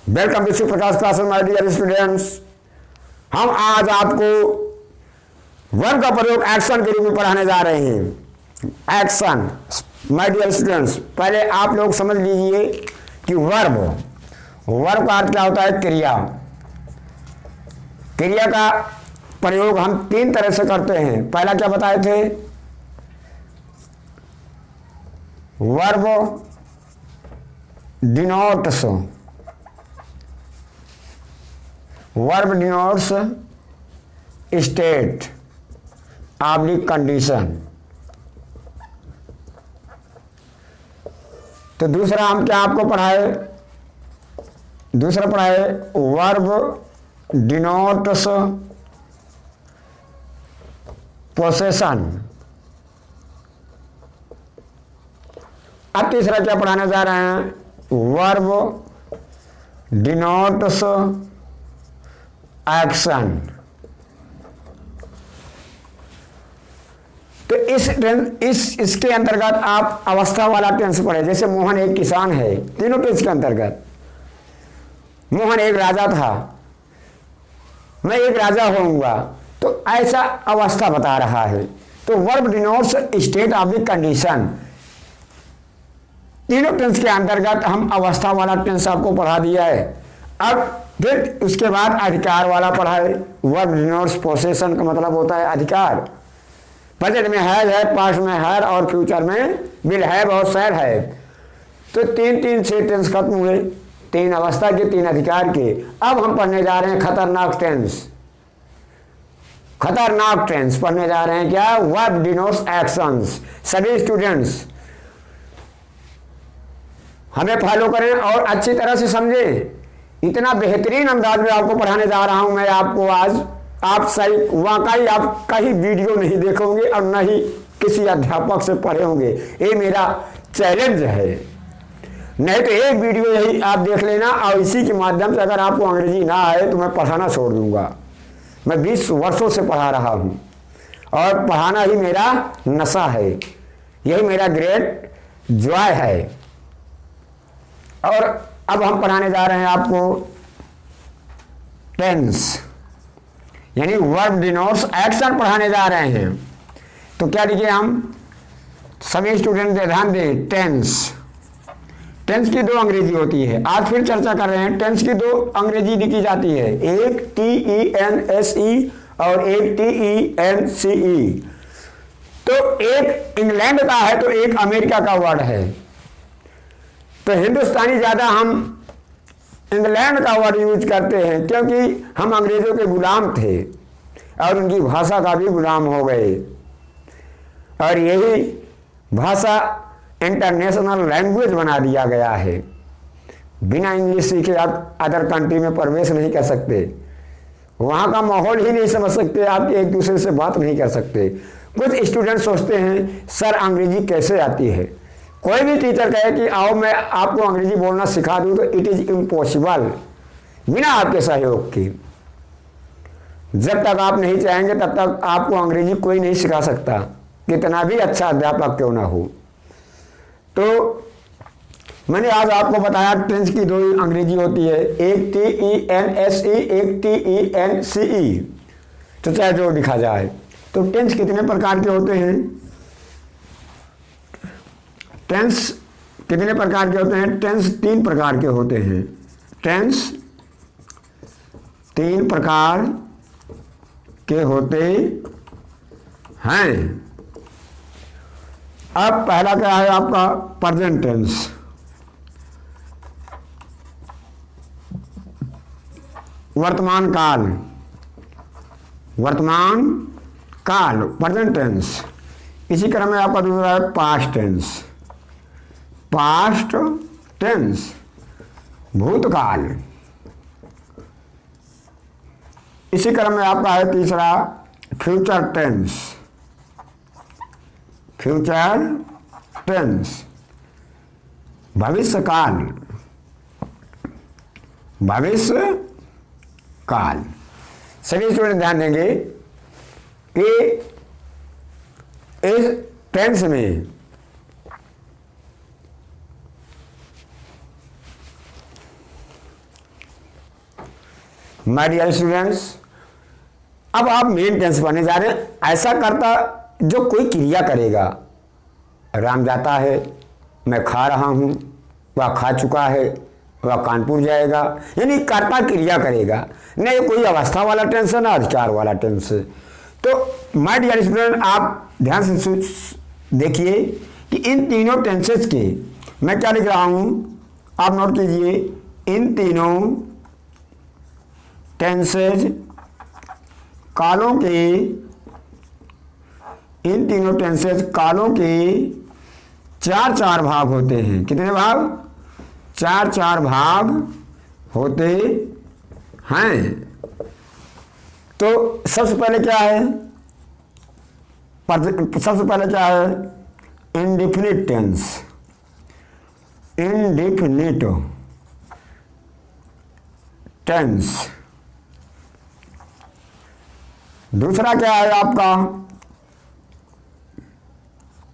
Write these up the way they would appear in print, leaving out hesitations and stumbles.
Welcome to Shiv Prakash classes my dear students. हम आज आपको वर्ब का प्रयोग एक्शन के रूप में पढ़ाने जा रहे हैं। एक्शन माय डियर स्टूडेंट्स, पहले आप लोग समझ लीजिए कि वर्ब का अर्थ क्या होता है? क्रिया। क्रिया का प्रयोग हम तीन तरह से करते हैं। पहला क्या बताए थे? Verb denotes state oblique condition. तो दूसरा हम क्या आपको पढ़ाए? दूसरा पढ़ाए वर्ब डिनोट्स पोसेशन। अब तीसरा क्या पढ़ाने जा रहे हैं? Verb denotes action. तो इसके अंतर्गत आप अवस्था वाला टेंस पढ़े। जैसे मोहन एक किसान है, तीनों टेंस के अंतर्गत। मोहन एक राजा था, मैं एक राजा होऊंगा, तो ऐसा अवस्था बता रहा है। तो verb denotes state oblique condition. तीनों टेंस के अंतर्गत हम अवस्था वाला टेंस आपको पढ़ा दिया है। अब फिर उसके बाद अधिकार वाला पढ़ाए। वर्ब डिनोट्स पोसेशन का मतलब होता है अधिकार। प्रेजेंट में है, पास्ट में है और फ्यूचर में विल हैव और शैल हैव। तो तीन से टेंस खत्म हुए, तीन अवस्था के, तीन अधिकार के। अब हम पढ़ने जा रहे हैं खतरनाक टेंस। खतरनाक टेंस पढ़ने जा रहे हैं। क्या? Verb denotes actions. सभी स्टूडेंट्स हमें फॉलो करें और अच्छी तरह से समझें। इतना बेहतरीन अंदाज में आपको पढ़ाने जा रहा हूं मैं आपको आज। आप सही वाकई आप कहीं वीडियो नहीं देखोगे और न ही किसी अध्यापक से पढ़े होंगे। ये मेरा चैलेंज है। नहीं तो एक वीडियो यही आप देख लेना और इसी के माध्यम से अगर आपको अंग्रेजी ना आए तो मैं पढ़ाना छोड़ दूंगा। मैं 20 वर्षों से पढ़ा रहा हूं और पढ़ाना ही मेरा नशा है, यही मेरा ग्रेट जॉय है। और अब हम पढ़ाने जा रहे हैं आपको टेंस, यानी वर्ब डिनोट्स एक्शन पढ़ाने जा रहे हैं। तो क्या लिखे हम? सभी स्टूडेंट ध्यान दें। टेंस की दो अंग्रेजी होती है। आज फिर चर्चा कर रहे हैं। टेंस की दो अंग्रेजी लिखी जाती है, एक TENSE और एक TENCE। तो एक इंग्लैंड का है तो एक अमेरिका का वर्ड है। तो हिंदुस्तानी ज्यादा हम इंग्लैंड का वर्ड यूज करते हैं क्योंकि हम अंग्रेजों के गुलाम थे और उनकी भाषा का भी गुलाम हो गए। और यही भाषा इंटरनेशनल लैंग्वेज बना दिया गया है। बिना इंग्लिश सीखे आप अदर कंट्री में प्रवेश नहीं कर सकते, वहाँ का माहौल ही नहीं समझ सकते, आप एक दूसरे से बात नहीं कर सकते। कुछ स्टूडेंट सोचते हैं सर अंग्रेजी कैसे आती है? कोई भी टीचर कहे कि आओ मैं आपको अंग्रेजी बोलना सिखा दूं तो इट इज इम्पॉसिबल, बिना आपके सहयोग के। जब तक आप नहीं चाहेंगे तब तक आपको अंग्रेजी कोई नहीं सिखा सकता, कितना भी अच्छा अध्यापक क्यों ना हो। तो मैंने आज आपको बताया टेंस की दो अंग्रेजी होती है, एक TENSE एक TENCE। तो चाहे जो लिखा जाए। तो टेंस कितने प्रकार के होते हैं? टेंस कितने प्रकार के होते हैं? टेंस तीन प्रकार के होते हैं। टेंस तीन प्रकार के होते हैं। अब पहला क्या है आपका? Present tense. वर्तमान काल, वर्तमान काल प्रेजेंट टेंस। इसी क्रम में आपका दूसरा है पास्ट टेंस। पास्ट टेंस भूतकाल। इसी क्रम में आपका है तीसरा फ्यूचर टेंस। फ्यूचर टेंस भविष्य काल। भविष्य काल। सभी स्टूडेंट ध्यान देंगे कि इस टेंस में माय डियर स्टूडेंट्स, अब आप मेन टेंस पढ़ने जा रहे हैं। ऐसा करता जो कोई क्रिया करेगा। राम जाता है, मैं खा रहा हूँ, वह खा चुका है, वह कानपुर जाएगा, यानी कर्ता क्रिया करेगा। नहीं कोई अवस्था वाला टेंस है ना अधिकार वाला टेंस है। तो माय डियर स्टूडेंट, आप ध्यान से देखिए कि इन तीनों टेंसेस के मैं क्या लिख रहा हूँ, आप नोट कीजिए। इन तीनों टेंसेज कालों के, इन तीनों टेंसेज कालों के चार चार भाग होते हैं। कितने भाग? चार चार भाग होते हैं। तो सबसे पहले क्या है? सबसे पहले क्या है? Indefinite tense, indefinite tense. दूसरा क्या है आपका?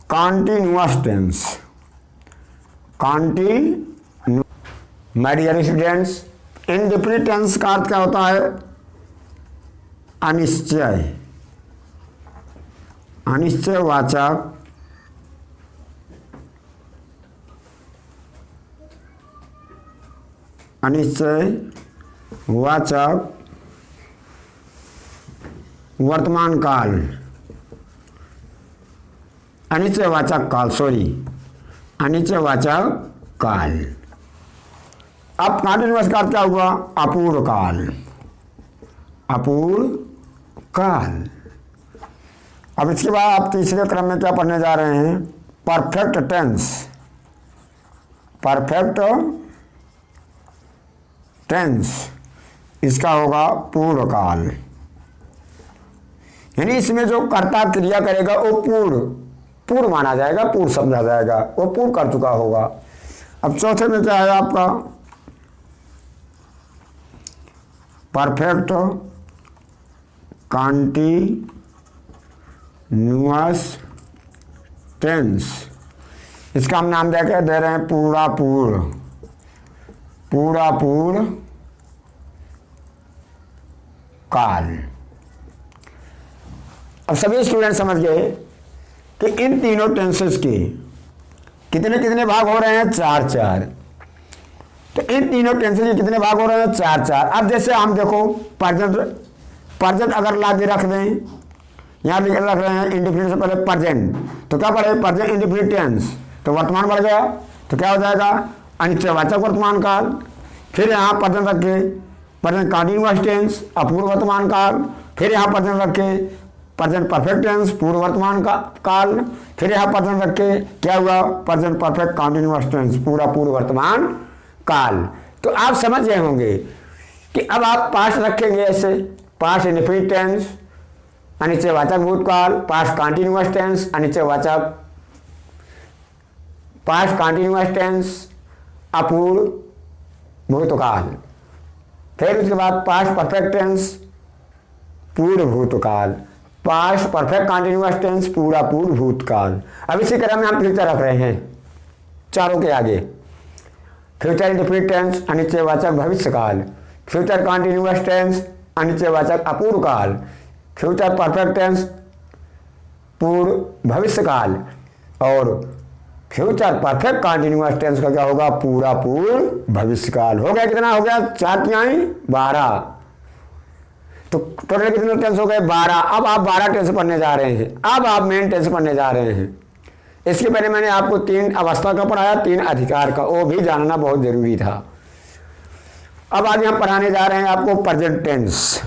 Continuous tense, my dear students, indefinite tense का अर्थ क्या होता है? अनिश्चय, अनिश्चयवाचक अनिश्चयवाचक वर्तमान काल, अनिश्चयवाचक काल, अनिश्चयवाचक काल। अब कॉन्टिन्यूअस का क्या हुआ? अपूर्व काल, अपूर्व काल। अब इसके बाद आप तीसरे क्रम में क्या पढ़ने जा रहे हैं? परफेक्ट टेंस, परफेक्ट टेंस, इसका होगा पूर्व काल। यानी इसमें जो कर्ता क्रिया करेगा वो पूर्व माना जाएगा, पूर्व समझा जाएगा, वो पूर्व कर चुका होगा। अब चौथे में क्या है आपका? परफेक्ट कॉन्टिन्यूअस टेंस, इसका हम नाम दे रहे हैं पूरा पूर्व काल। अब सभी स्टूडेंट समझ गए कि इन तीनों टेंसेस के कितने कितने भाग हो रहे हैं? चार चार। तो इन तीनों टेंसेस के कितने भाग हो रहे हैं? चार चार। अब जैसे हम देखो प्रेजेंट अगर लाके रख दें, यहाँ लिख रख रहे हैं इंडेफिनिट से पहले प्रेजेंट, तो क्या पढ़े? प्रेजेंट इंडेफिनिट टेंस, तो वर्तमान बढ़ गया, तो क्या हो जाएगा? अनिश्चयवाचक वर्तमान काल। फिर यहाँ प्रेजेंट रखे प्रेजेंट कॉन्टिन्यूअस टेंस, अपूर्व वर्तमान काल। फिर यहाँ प्रेजेंट रखे प्रेजेंट परफेक्ट टेंस, पूर्व वर्तमान काल। फिर यहाँ प्रेजेंट रखे क्या हुआ? प्रेजेंट परफेक्ट कॉन्टिन्यूअस टेंस, पूरा पूर्व वर्तमान काल। तो आप समझ गए होंगे कि अब आप पास्ट रखेंगे ऐसे, पास्ट इंडेफिनिट टेंस, अनिश्चयवाचक भूतकाल, पास्ट कॉन्टिन्यूअस टेंस, अनिश्चयवाचक, पास्ट कॉन्टिन्यूअस टेंस, अपूर्व भूतकाल। फिर उसके बाद पास्ट परफेक्ट टेंस, पूर्व भूतकाल, पास्ट परफेक्ट कॉन्टिन्यूअस टेंस, पूरा पूर्व भूतकाल। अब इसी क्रम में हम फ्यूचर रख रहे हैं चारों के आगे। फ्यूचर इंडेफिनिट टेंस, अनिश्चयवाचक भविष्यकाल। फ्यूचर कॉन्टिन्यूअस टेंस, अनिश्चयवाचक अपूर्व काल। फ्यूचर परफेक्ट टेंस, पूर्व भविष्यकाल। और फ्यूचर परफेक्ट कॉन्टिन्यूअस टेंस का क्या होगा? पूरा पूर्व भविष्यकाल। हो गया? कितना हो गया? 4 तिहाई 12। तो टोटल कितने टेंस हो गए? 12। अब आप 12 टेंस पढ़ने जा रहे हैं। अब आप मेन टेंस पढ़ने जा रहे हैं। इसके पहले मैंने आपको 3 अवस्था का पढ़ाया, 3 अधिकार का, वो भी जानना बहुत जरूरी था। अब आगे हम पढ़ाने जा रहे हैं आपको present tense.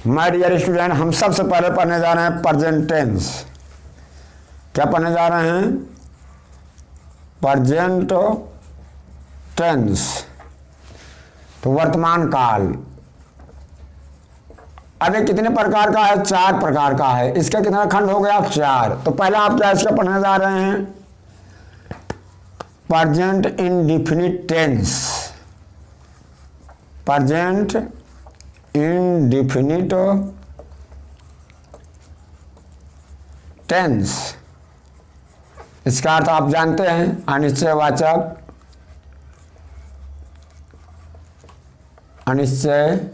My dear student, हम सबसे पहले पढ़ने जा रहे हैं प्रेजेंट टेंस। क्या पढ़ने जा रहे हैं? प्रेजेंट टेंस, तो वर्तमान काल। अरे कितने प्रकार का है? 4 प्रकार का है। इसका कितना खंड हो गया? 4। तो पहला आप क्या इसका पढ़ने जा रहे हैं? Present indefinite tense, present indefinite tense. इसका अर्थ आप जानते हैं, अनिश्चयवाचक, अनिश्चय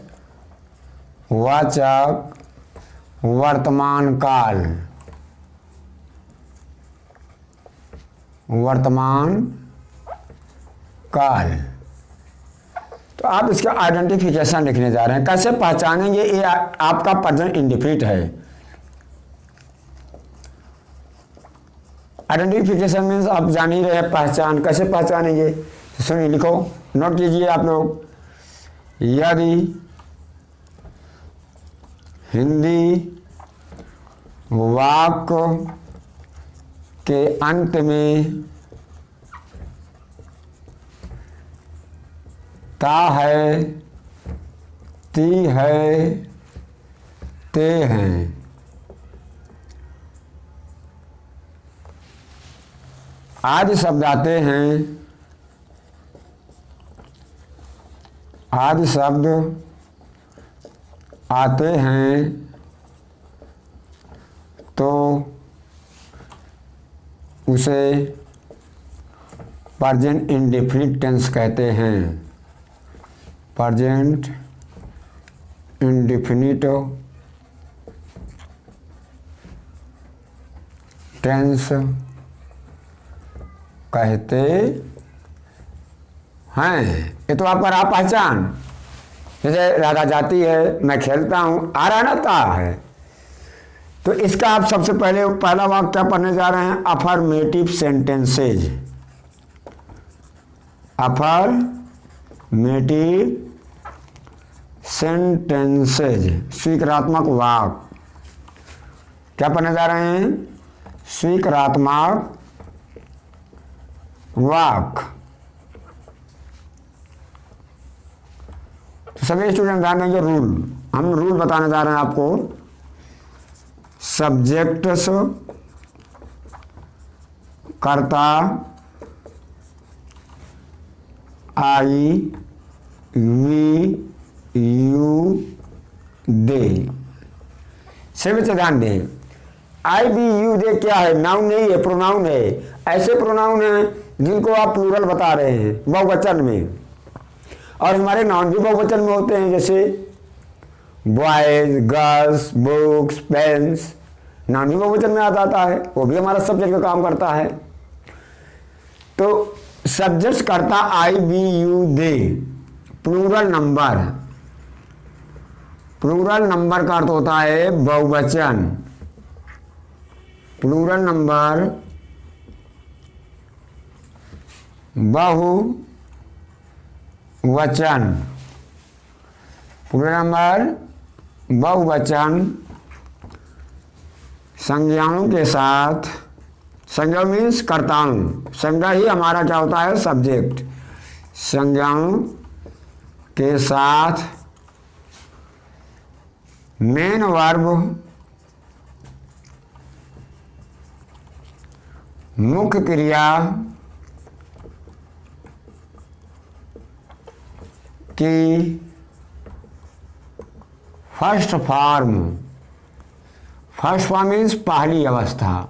वाचक वर्तमान काल, वर्तमान काल। तो आप इसका आइडेंटिफिकेशन लिखने जा रहे हैं। कैसे पहचानेंगे ये आपका प्रेजेंट इंडेफिनिट है। आइडेंटिफिकेशन मीन्स आप जान ही रहे हैं, पहचान। कैसे पहचानेंगे तो सुनिए, लिखो, नोट कीजिए आप लोग। यदि हिंदी वाक्य के अंत में ता है, ती है, ते हैं, आदि शब्द आते हैं, आदि शब्द आते हैं तो उसे प्रेजेंट इंडेफिनिट टेंस कहते हैं। प्रेजेंट इंडेफिनिट टेंस कहते हैं। ये तो आपका रहा पहचान। जैसे राधा जाती है, मैं खेलता हूँ, आ रहा ना ता है। तो इसका आप सबसे पहले पहला वाक्य क्या पढ़ने जा रहे हैं? Affirmative sentences. अफर्मेटिव सेंटेंसेज, स्वीकारात्मक वाक्य। क्या पढ़ने जा रहे हैं? स्वीकारात्मक वाक्य। तो सभी स्टूडेंट ध्यान देंगे, रूल, हम रूल बताने जा रहे हैं आपको। सब्जेक्ट्स, कर्ता, आई, वी, यू, दे। सभी से ध्यान दें, आई, वी, यू, दे क्या है? नाउन नहीं है, प्रोनाउन है। ऐसे प्रोनाउन हैं जिनको आप प्लूरल बता रहे हैं बहुवचन में, और हमारे नाउन भी बहुवचन में होते हैं। जैसे boys, girls, books, pens, noun भी बहुवचन में आ जाता है, वो भी हमारा सब्जेक्ट का काम करता है। तो सब्जेक्ट करता I, we, you, they, plural number. Plural number का अर्थ होता है बहुवचन। प्लूरल नंबर बहुवचन, प्लूरल नंबर बहुवचन संज्ञाओं के साथ। संज्ञा मीन्स कर्ताओं, संज्ञा ही हमारा क्या होता है? सब्जेक्ट। संज्ञाओं के साथ मेन वर्ब, मुख्य क्रिया की first form. First form means पहली अवस्था।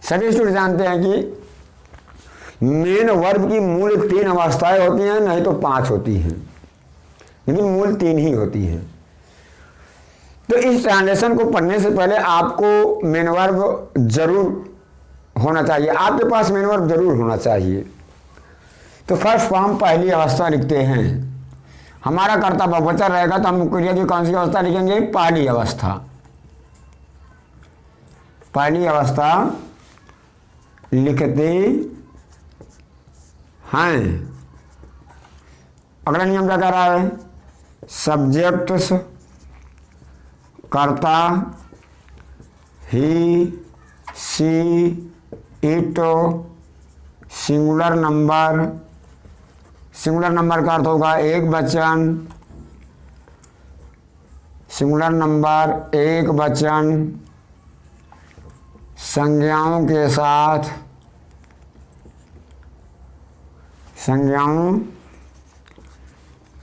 सभी स्टूडेंट जानते हैं कि मेन वर्ब की मूल 3 अवस्थाएं होती हैं, नहीं तो 5 होती हैं, लेकिन मूल 3 ही होती हैं। तो इस ट्रांसलेशन को पढ़ने से पहले आपको मेन वर्ब जरूर होना चाहिए, आपके पास मेन वर्ब जरूर होना चाहिए। तो फर्स्ट फॉर्म पहली अवस्था लिखते हैं। हमारा कर्ता बहुवचन रहेगा तो हम क्रिया की कौन सी अवस्था लिखेंगे? पहली अवस्था। पहली अवस्था लिखते हैं। अगला नियम क्या कह रहा है? सब्जेक्ट्स, कर्ता, he, she, it, singular number. Singular number का अर्थ होगा एक वचन। सिंगुलर नंबर एक वचन संज्ञाओं के साथ। संज्ञाओं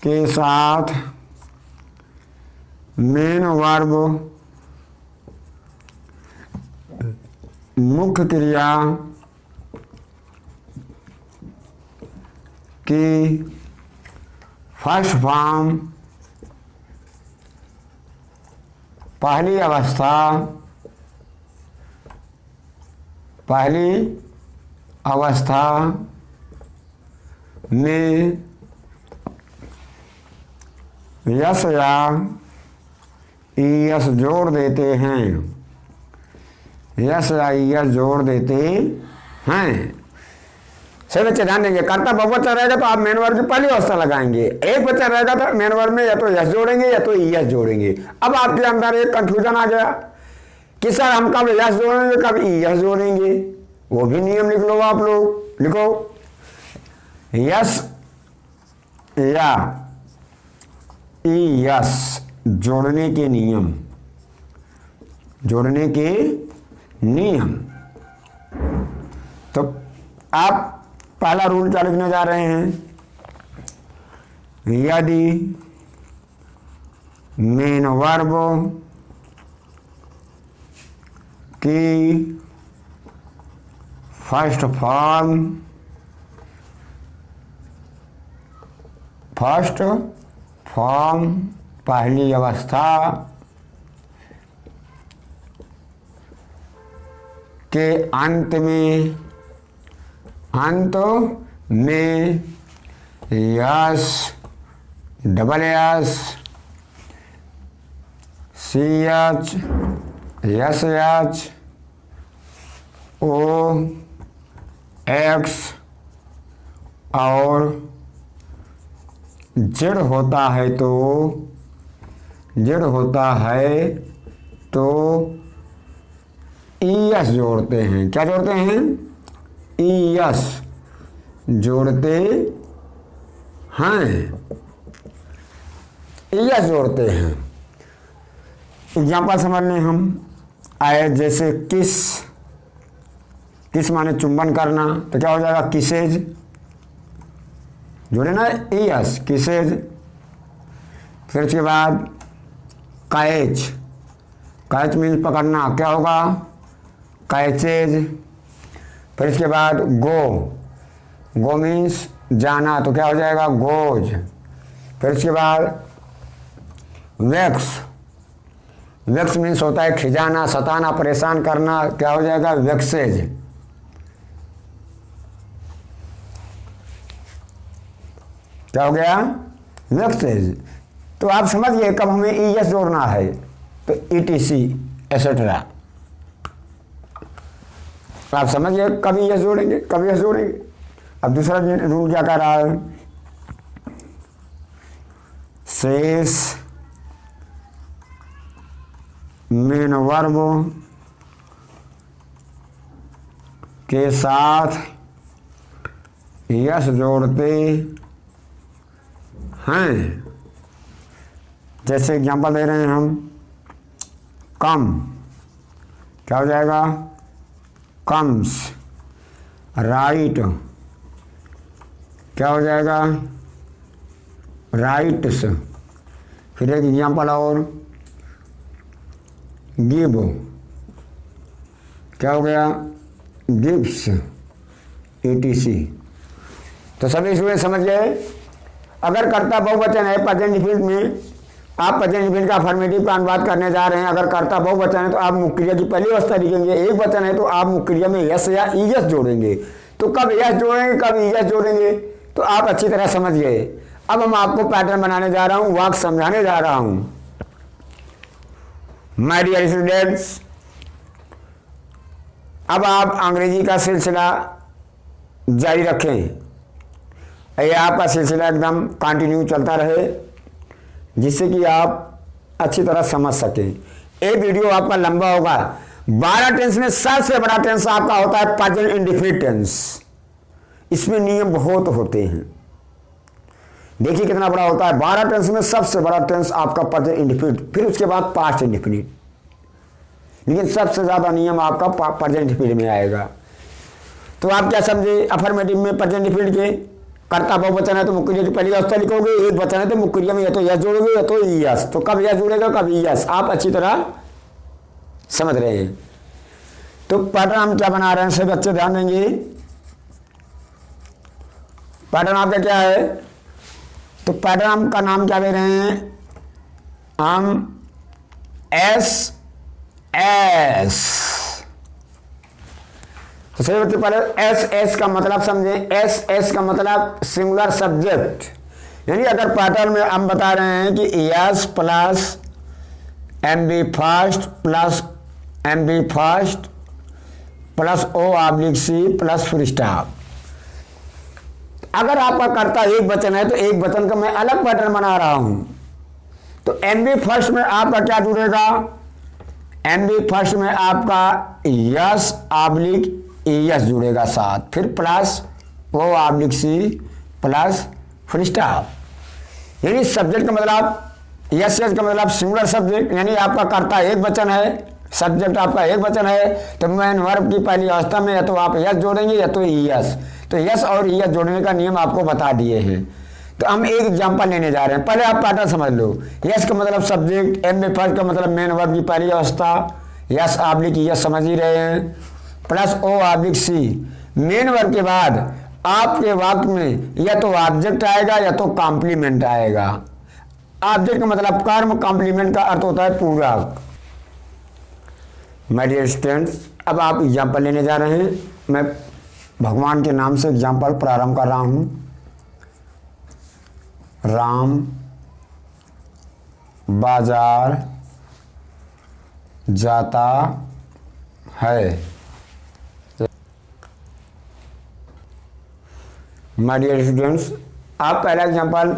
के साथ मेन वर्ब, मुख्य क्रिया की फर्स्ट फॉर्म पहली अवस्था में यस या ईएस जोड़ देते हैं, यस या ईएस जोड़ देते हैं। सही बच्चे ध्यान देंगे, कर्ता बहुवचन रहेगा तो आप मेन वर्ब की पहली अवस्था लगाएंगे, एक वचन रहेगा तो मेन वर्ब में या तो यस जोड़ेंगे या तो ईएस जोड़ेंगे। अब आपके अंदर एक कंफ्यूजन आ गया कि सर हम कब यस जोड़ेंगे कब ईएस जोड़ेंगे, वो भी नियम लिख लो, आप लोग लिखो, यस या ईएस जोड़ने के नियम, जोड़ने के नियम। तो आप पहला रूल क्या लिखने जा रहे हैं, यदि मेन वर्ब की फर्स्ट फॉर्म पहली अवस्था के अंत में S double S C H S H O X और जेड होता है तो ईएस जोड़ते हैं। क्या जोड़ते हैं, ईएस जोड़ते हैं, ईएस जोड़ते हैं। एग्जाम्पल समझ लें हम, आए जैसे किस माने चुंबन करना, तो क्या हो जाएगा किसेज, जोड़े ना ईएस, किसेज। फिर उसके बाद कैच मीन्स पकड़ना, क्या होगा कैचेज। फिर इसके बाद गो मीन्स जाना, तो क्या हो जाएगा गोज। फिर इसके बाद वेक्स मीन्स होता है खिजाना, सताना, परेशान करना, क्या हो जाएगा वेक्सेज। क्या हो गया वेक्सेज। तो आप समझिए कब हमें ईएस जोड़ना है, तो ETC एसेट्रा। आप समझिए कब ईएस जोड़ेंगे कब ईएस जोड़ेंगे। अब दूसरा रूल क्या कह रहा है, शेष मेन वर्ब के साथ यस जोड़ते हैं। जैसे एग्जांपल दे रहे हैं हम, कम क्या हो जाएगा कम्स, राइट क्या हो जाएगा राइट्स। फिर एक एग्जांपल और, गिव क्या हो गया गिव्स, ETC। तो सभी स्टूडेंट समझ गए। अगर कर्ता बहुवचन है प्रेजेंट इंडेफिनिट में, आप प्रेजेंट इंडेफिनिट का अफर्मेटिव का अनुवाद करने जा रहे हैं। अगर कर्ता बहुवचन है तो आप मुख्य क्रिया की पहली अवस्था लिखेंगे, एक वचन है तो आप मुख्य क्रिया में यस या ईएस जोड़ेंगे। तो कब यस जोड़ेंगे कब ईएस जोड़ेंगे, तो आप अच्छी तरह समझ गए। अब हम आपको पैटर्न बनाने जा रहा हूं, वाक्य समझाने जा रहा हूं। माय डियर स्टूडेंट्स, अब आप अंग्रेजी का सिलसिला जारी रखें, ये आपका सिलसिला एकदम कंटिन्यू चलता रहे, जिससे कि आप अच्छी तरह समझ सकें। ये वीडियो आपका लंबा होगा। 12 टेंस में सबसे बड़ा टेंस आपका होता है प्रेजेंट इंडेफिनिट टेंस। इसमें नियम बहुत होते हैं, देखिए कितना बड़ा होता है। 12 टेंस में सबसे बड़ा टेंस आपका प्रेजेंट इंडेफिनिट, फिर उसके बाद पास्ट इंडेफिनिट, लेकिन सबसे ज्यादा नियम आपका प्रेजेंट इंडेफिनिट में आएगा। तो आप क्या समझे, अफर्मेटिव में प्रेजेंट इंडेफिनिट के कर्ता बहुवचन है तो मुख्य क्रिया की पहली अवस्था लिखोगे, एक वचन है तो मुख्य क्रिया में या तो यस जोड़ोगे या तो ईएस। तो कब यस जुड़ेगा कब ईएस, आप अच्छी तरह समझ रहे हैं। तो पैटर्न हम क्या बना रहे हैं, सब बच्चे ध्यान देंगे। पैटर्न आपका क्या है, तो पैटर्न का नाम क्या दे रहे हैं हम? S S. तो सही बच्चे पहले एस एस का मतलब समझें। एस एस का मतलब सिंगुलर सब्जेक्ट, यानी अगर पैटर्न में हम बता रहे हैं कि S plus M B first plus M B first plus O oblique C plus full stop. अगर आपका कर्ता एक वचन है तो एक वचन का मैं अलग पैटर्न बना रहा हूं। तो एम बी फर्स्ट में आपका क्या जुड़ेगा? एम बी फर्स्ट में आपका यस ऑब्लिक एस जुड़ेगा साथ, फिर plus O oblique C plus full stop. यानी सब्जेक्ट का मतलब यस यस का मतलब सिंगुलर सब्जेक्ट, यानी आपका कर्ता एक वचन है, सब्जेक्ट आपका एक वचन है, तो मेन वर्ब की पहली अवस्था में या तो आप यस जोड़ेंगे या तो यस। तो यस और यस जोड़ने का नियम आपको बता दिए हैं। तो हम एक एग्जांपल लेने जा रहे हैं। पहले आप पैटर्न समझ लो। यस का मतलब सब्जेक्ट, एम में फर्स्ट का मतलब मेन वर्ब की पहली अवस्था, यस ऑब्लिक यस समझ ही रहे हैं, plus O oblique C. Main verb के बाद आपके वाक्य में या तो ऑब्जेक्ट आएगा या तो कॉम्प्लीमेंट आएगा। ऑब्जेक्ट का मतलब कर्म, कॉम्प्लीमेंट का अर्थ होता है पूरक। माय डियर स्टूडेंट्स, अब आप एग्जाम्पल लेने जा रहे हैं। मैं भगवान के नाम से एग्जाम्पल प्रारंभ कर रहा हूं। राम बाजार जाता है। माय डियर स्टूडेंट्स, आप पहला एग्जाम्पल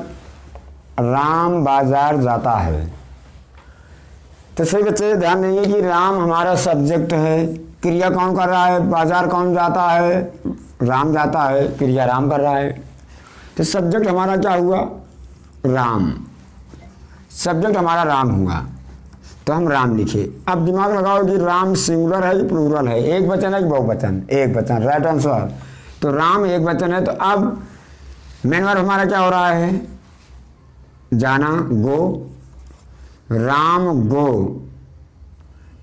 राम बाजार जाता है। तो सही बच्चे ध्यान देंगे कि राम हमारा सब्जेक्ट है, क्रिया कौन कर रहा है? बाजार कौन जाता है? राम जाता है, क्रिया राम कर रहा है। तो सब्जेक्ट हमारा क्या हुआ? राम। सब्जेक्ट हमारा राम हुआ, तो हम राम लिखे। अब दिमाग लगाओ कि राम सिंगुलर है कि प्लूरल है, एक वचन है कि बहुवचन? एक वचन, राइट आंसर। तो राम एक वचन है, तो अब मेन वर्ब हमारा क्या हो रहा है? जाना, गो। राम गो।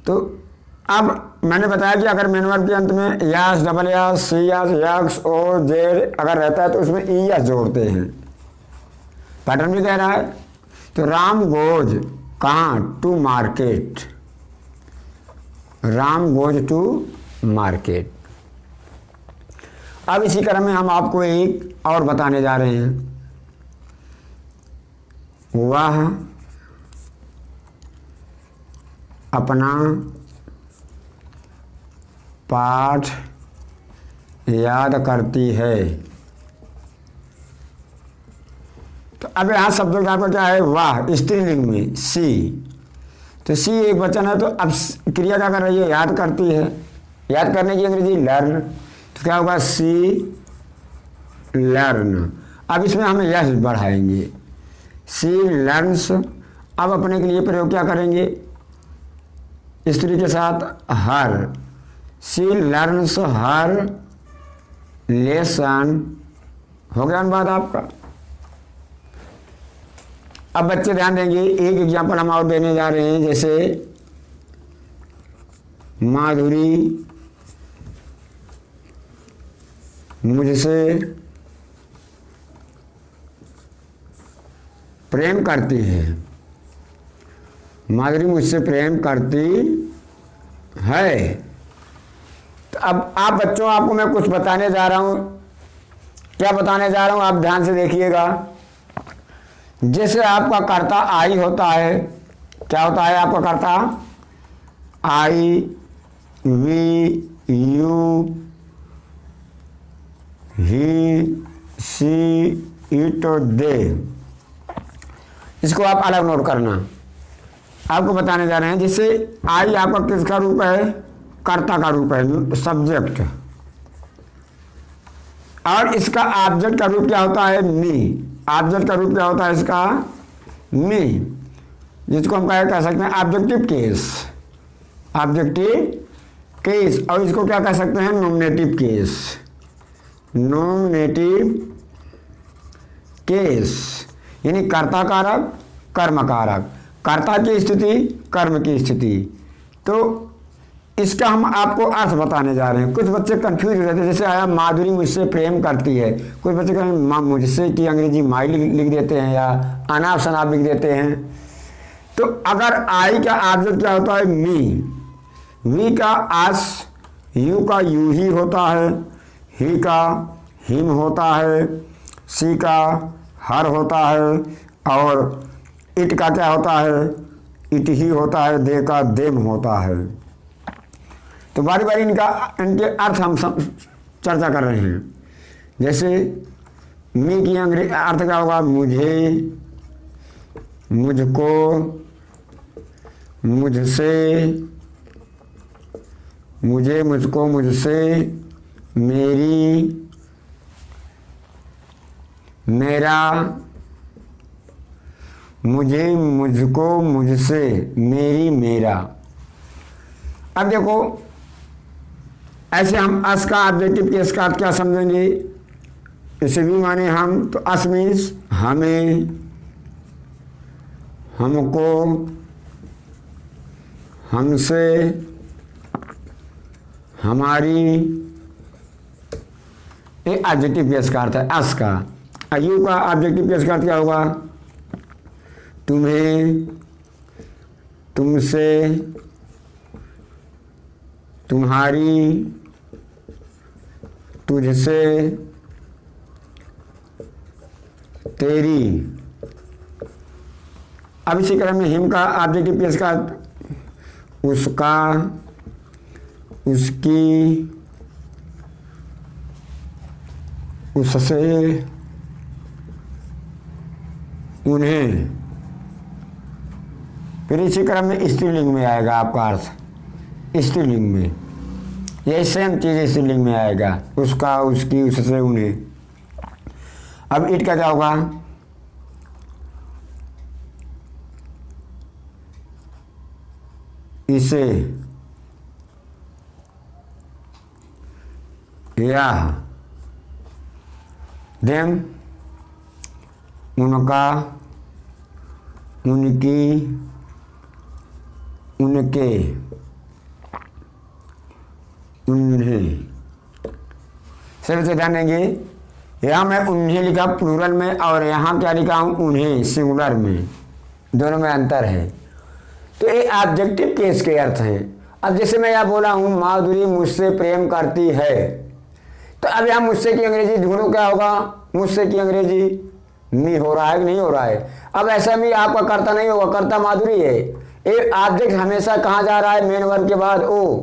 तो अब मैंने बताया कि अगर मेन वर्ब के अंत में यस, डबल यस, सी यस, यक्स, ओ, जेड अगर रहता है तो उसमें ई यस जोड़ते हैं। पैटर्न भी कह रहा है। तो राम गोज कहाँ? To market. Ram goes to market. अब इसी क्रम में हम आपको एक और बताने जा रहे हैं। वह अपना पाठ याद करती है। तो अब यहाँ शब्दों का क्या है? वाह, स्त्रीलिंग में सी। तो सी एक वचन है, तो अब क्रिया क्या कर रही है? याद करती है। याद करने की अंग्रेजी लर्न। तो क्या होगा? सी लर्न। अब इसमें हम यस बढ़ाएंगे, सी लर्न्स। अब अपने के लिए प्रयोग क्या करेंगे? स्त्री के साथ हर। सी लर्न्स हर लेसन। हो गया बात आपका। अब बच्चे ध्यान देंगे, एक एग्जांपल हम और देने जा रहे हैं। जैसे माधुरी मुझसे प्रेम करती है। माधुरी मुझसे प्रेम करती है। तो अब आप बच्चों, आपको मैं कुछ बताने जा रहा हूं। क्या बताने जा रहा हूं आप ध्यान से देखिएगा। जैसे आपका कर्ता आई होता है, क्या होता है आपका कर्ता? I, we, you, he, she, it, they. इसको आप अलग नोट करना। आपको बताने जा रहे हैं। जैसे आई आपका किसका रूप है? कर्ता का रूप है, सब्जेक्ट। और इसका ऑब्जेक्ट का रूप क्या होता है? मी। ऑब्जेक्ट का रूप क्या होता है इसका? मी, जिसको हम कह सकते हैं ऑब्जेक्टिव केस। Objective case. और इसको क्या कह सकते हैं? Nominative case. नॉमिनेटिव केस यानी कर्ता कारक, कर्म कारक। कर्ता की स्थिति, कर्म की स्थिति। तो इसका हम आपको अर्थ बताने जा रहे हैं। कुछ बच्चे कंफ्यूज हो जाते हैं, जैसे आया माधुरी मुझसे प्रेम करती है, कुछ बच्चे कहें मुझसे की अंग्रेजी माई लिख देते हैं या अनाप शनाप लिख देते हैं। तो अगर आई का ऑब्जेक्ट क्या होता है? मी। वी का आस, यू का यू ही होता है, ही का हिम होता है, सी का हर होता है, और इट का क्या होता है? इट ही होता है, दे का देम होता है। तो बारी बारी इनके अर्थ हम चर्चा कर रहे हैं। जैसे मी की अंग्रेजी अर्थ क्या होगा? मुझे, मुझको, मुझसे, मुझे, मुझको, मुझसे, मेरी, मेरा, मुझे, मुझको, मुझसे, मेरी, मेरा। अब देखो ऐसे हम अस का ऑब्जेक्टिव केस का क्या समझेंगे? इसे भी माने हम, तो अस मीन्स हमें, हमको, हमसे, हमारी, ये ऑब्जेक्टिव केस का अर्थ है अस का। यू का ऑब्जेक्टिव केस का अर्थ क्या होगा? तुम्हें, तुमसे, तुम्हारी, तुझसे, तेरी। अब इसी क्रम में हिम का ऑब्जेक्टिव केस का उसका, उसकी, उससे, उन्हें। फिर इसी क्रम में स्त्रीलिंग में आएगा आपका अर्थ, स्त्रीलिंग में यही सेम चीज़ स्त्रीलिंग में आएगा, उसका, उसकी, उससे, उन्हें। अब इट का क्या होगा? इसे, या, देम, उनका, उनकी, उनके, उन्हें। सभी से ध्यान देंगे, यहाँ मैं उन्हें लिखा प्लूरल में और यहाँ क्या लिखा हूँ? उन्हें सिंगुलर में, दोनों में अंतर है। तो ये ऑब्जेक्टिव केस के अर्थ हैं। अब जैसे मैं यहाँ बोला हूँ माधुरी मुझसे प्रेम करती है, तो अब यहाँ मुझसे की अंग्रेजी ढूंढो, क्या होगा? मुझसे की अंग्रेजी मी हो रहा है कि नहीं हो रहा है? अब ऐसा मी आपका कर्ता नहीं होगा, कर्ता माधुरी है। एक ऑब्जेक्ट हमेशा कहाँ जा रहा है? मेन वर्ब के बाद ओ,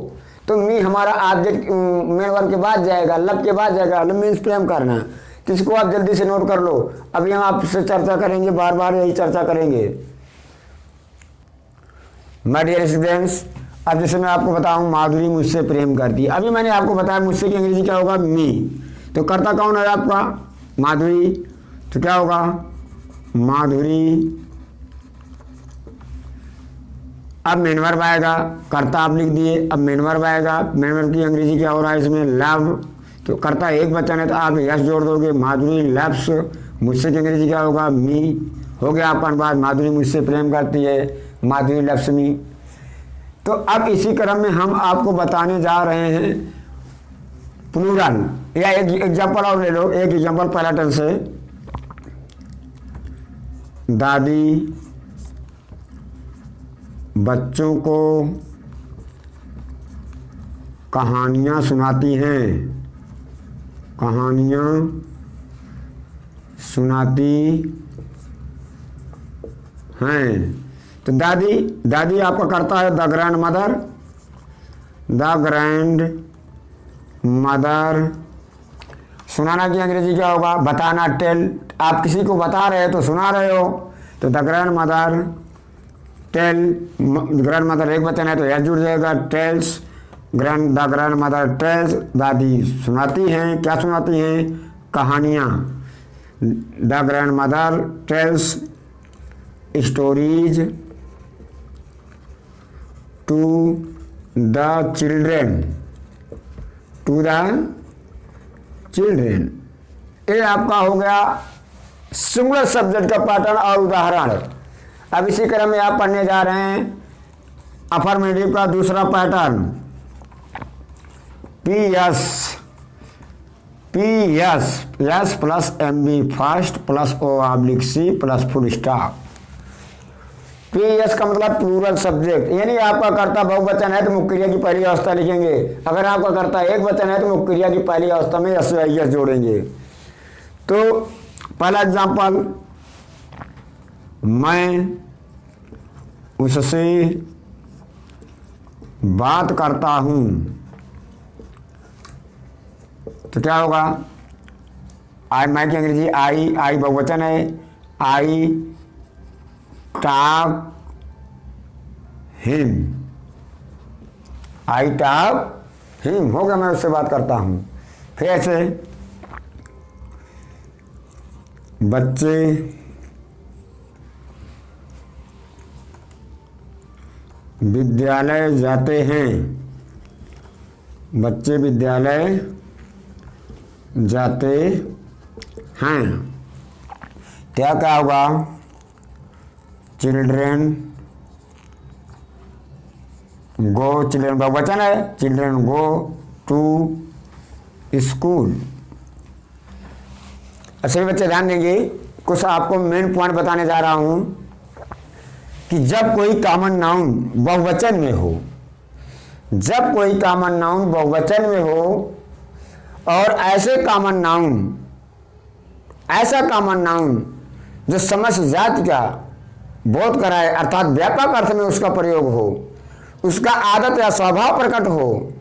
तो मी हमारा ऑब्जेक्ट मेन वर्ब के बाद जाएगा, लब के बाद जाएगा। लब मीन्स प्रेम करना। तो इसको आप जल्दी से नोट कर लो। अभी हम आपसे चर्चा करेंगे, बार बार यही चर्चा करेंगे माय डियर स्टूडेंट्स। अब जैसे मैं आपको बताऊं माधुरी मुझसे प्रेम करती है, अभी मैंने आपको बताया मुझसे की अंग्रेजी क्या होगा? मी। तो कर्ता कौन है आपका? माधुरी। तो क्या होगा? माधुरी। अब मेन वर्ब आएगा, कर्ता आप लिख दिए, अब मेन वर्ब आएगा। मेन वर्ब की अंग्रेजी क्या हो रहा है इसमें? लव। तो कर्ता एक बचन है तो आप यस जोड़ दोगे, माधुरी लव्स। मुझसे की अंग्रेजी क्या होगा? मी। हो गया आपका अनुवाद, माधुरी मुझसे प्रेम करती है, माधुरी लव्स मी। तो अब इसी क्रम में हम आपको बताने जा रहे हैं प्लूरल, या एक एग्जाम्पल और ले लो। एक एग्जाम्पल पहला टेंस से, दादी बच्चों को कहानियाँ सुनाती हैं, कहानियाँ सुनाती हैं। तो दादी, दादी आपका करता है the grand mother, the grand mother. सुनाना की अंग्रेजी क्या होगा? बताना, टेल। आप किसी को बता रहे हो तो सुना रहे हो, तो the grandmother tell. Grandmother एक वचन है तो यह जुड़ जाएगा, tells. The grandmother tells, दादी सुनाती हैं। क्या सुनाती हैं? कहानियाँ। The grandmother tells stories to the children, to the children. ये आपका हो गया सिंगुलर सब्जेक्ट का पैटर्न और उदाहरण। अब इसी क्रम में आप पढ़ने जा रहे हैं अफर्मेटिव का दूसरा pattern. S plus M B first plus O oblique C plus full stop. P S का मतलब प्लूरल सब्जेक्ट, यानी आपका कर्ता बहुवचन है तो मुख्य क्रिया की पहली अवस्था लिखेंगे। अगर आपका कर्ता एक वचन है तो मुख्य क्रिया की पहली अवस्था में एस आई एस जोड़ेंगे। तो पहला एग्जाम्पल, मैं उससे बात करता हूं, तो क्या होगा? आई, मैं की अंग्रेजी आई बहुवचन है, I talk him, I talk him हो गया, मैं उससे बात करता हूं। फिर ऐसे बच्चे विद्यालय जाते हैं, बच्चे विद्यालय जाते हैं, क्या क्या होगा? चिल्ड्रेन गो, चिल्ड्रेन बहुवचन है, चिल्ड्रेन गो टू स्कूल। सभी बच्चे ध्यान देंगे, कुछ आपको मेन पॉइंट बताने जा रहा हूं कि जब कोई कॉमन नाउन बहुवचन में हो, जब कोई कॉमन नाउन बहुवचन में हो और ऐसे कॉमन नाउन, ऐसा कॉमन नाउन जो समस्त जाति का बोध कराए अर्थात व्यापक अर्थ में उसका प्रयोग हो, उसका आदत या स्वभाव प्रकट हो,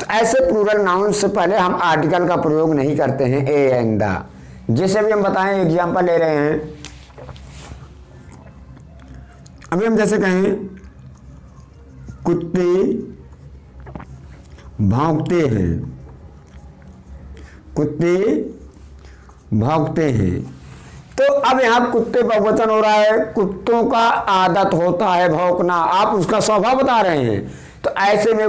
तो ऐसे प्लूरल नाउन से पहले हम आर्टिकल का प्रयोग नहीं करते हैं ए एंड द। जैसे भी हम बताएं, एग्जांपल ले रहे हैं, अभी हम जैसे कहें कुत्ते भौंकते हैं, कुत्ते भौंकते हैं, तो अब यहाँ कुत्ते बहुवचन हो रहा है, कुत्तों का आदत होता है भौंकना, आप उसका स्वभाव बता रहे हैं, तो ऐसे में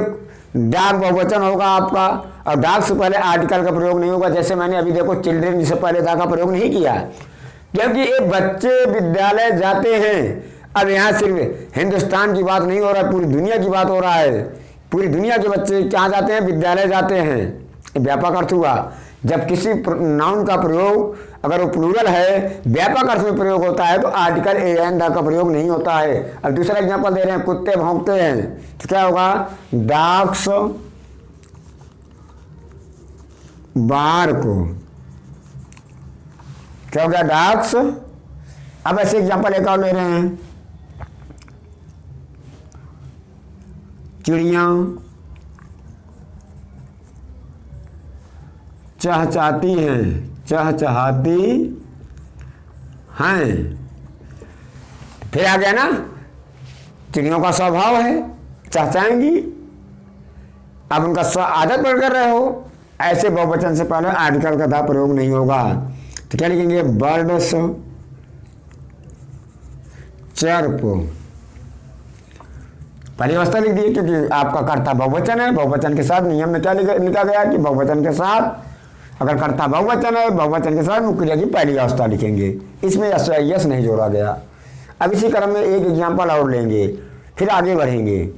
डॉग बहुवचन होगा आपका, और डॉग से पहले आर्टिकल का प्रयोग नहीं होगा। जैसे मैंने अभी देखो चिल्ड्रेन जिससे पहले दा का प्रयोग नहीं किया, क्योंकि ये बच्चे विद्यालय जाते हैं। अब यहाँ सिर्फ हिंदुस्तान की बात नहीं हो रहा है, पूरी दुनिया की बात हो रहा है। पूरी दुनिया के बच्चे कहाँ जाते हैं? विद्यालय जाते हैं। व्यापक अर्थ हुआ, जब किसी नाउन का प्रयोग अगर वो प्लूरल है, व्यापक अर्थ में प्रयोग होता है, तो आर्टिकल ए एंड द का प्रयोग नहीं होता है। अब दूसरा एग्जांपल दे रहे हैं, कुत्ते भौंकते हैं, तो क्या होगा? डॉग्स बार्क, क्या हो गया? डॉग्स। अब ऐसे एग्जांपल एक और ले रहे हैं, चिड़िया चहचहाती हैं, चहचहाती हैं, फिर आ गया ना, चिड़ियों का स्वभाव है, चहचहाएंगी। अब उनका आदत पर कर रहे हो, ऐसे बहुवचन से पहले आर्टिकल का दा प्रयोग नहीं होगा। तो क्या लिखेंगे? बर्ड्स चर्प, पहली अवस्था लिख दी, क्योंकि आपका कर्ता बहुवचन है। बहुवचन के साथ नियम में क्या लिखा गया कि बहुवचन के साथ अगर कर्ता बहुवचन है, बहुवचन के साथ मुख्य क्रिया की पहली अवस्था लिखेंगे, इसमें यस नहीं जोड़ा गया। अब इसी क्रम में एक एग्जांपल और लेंगे, फिर आगे बढ़ेंगे।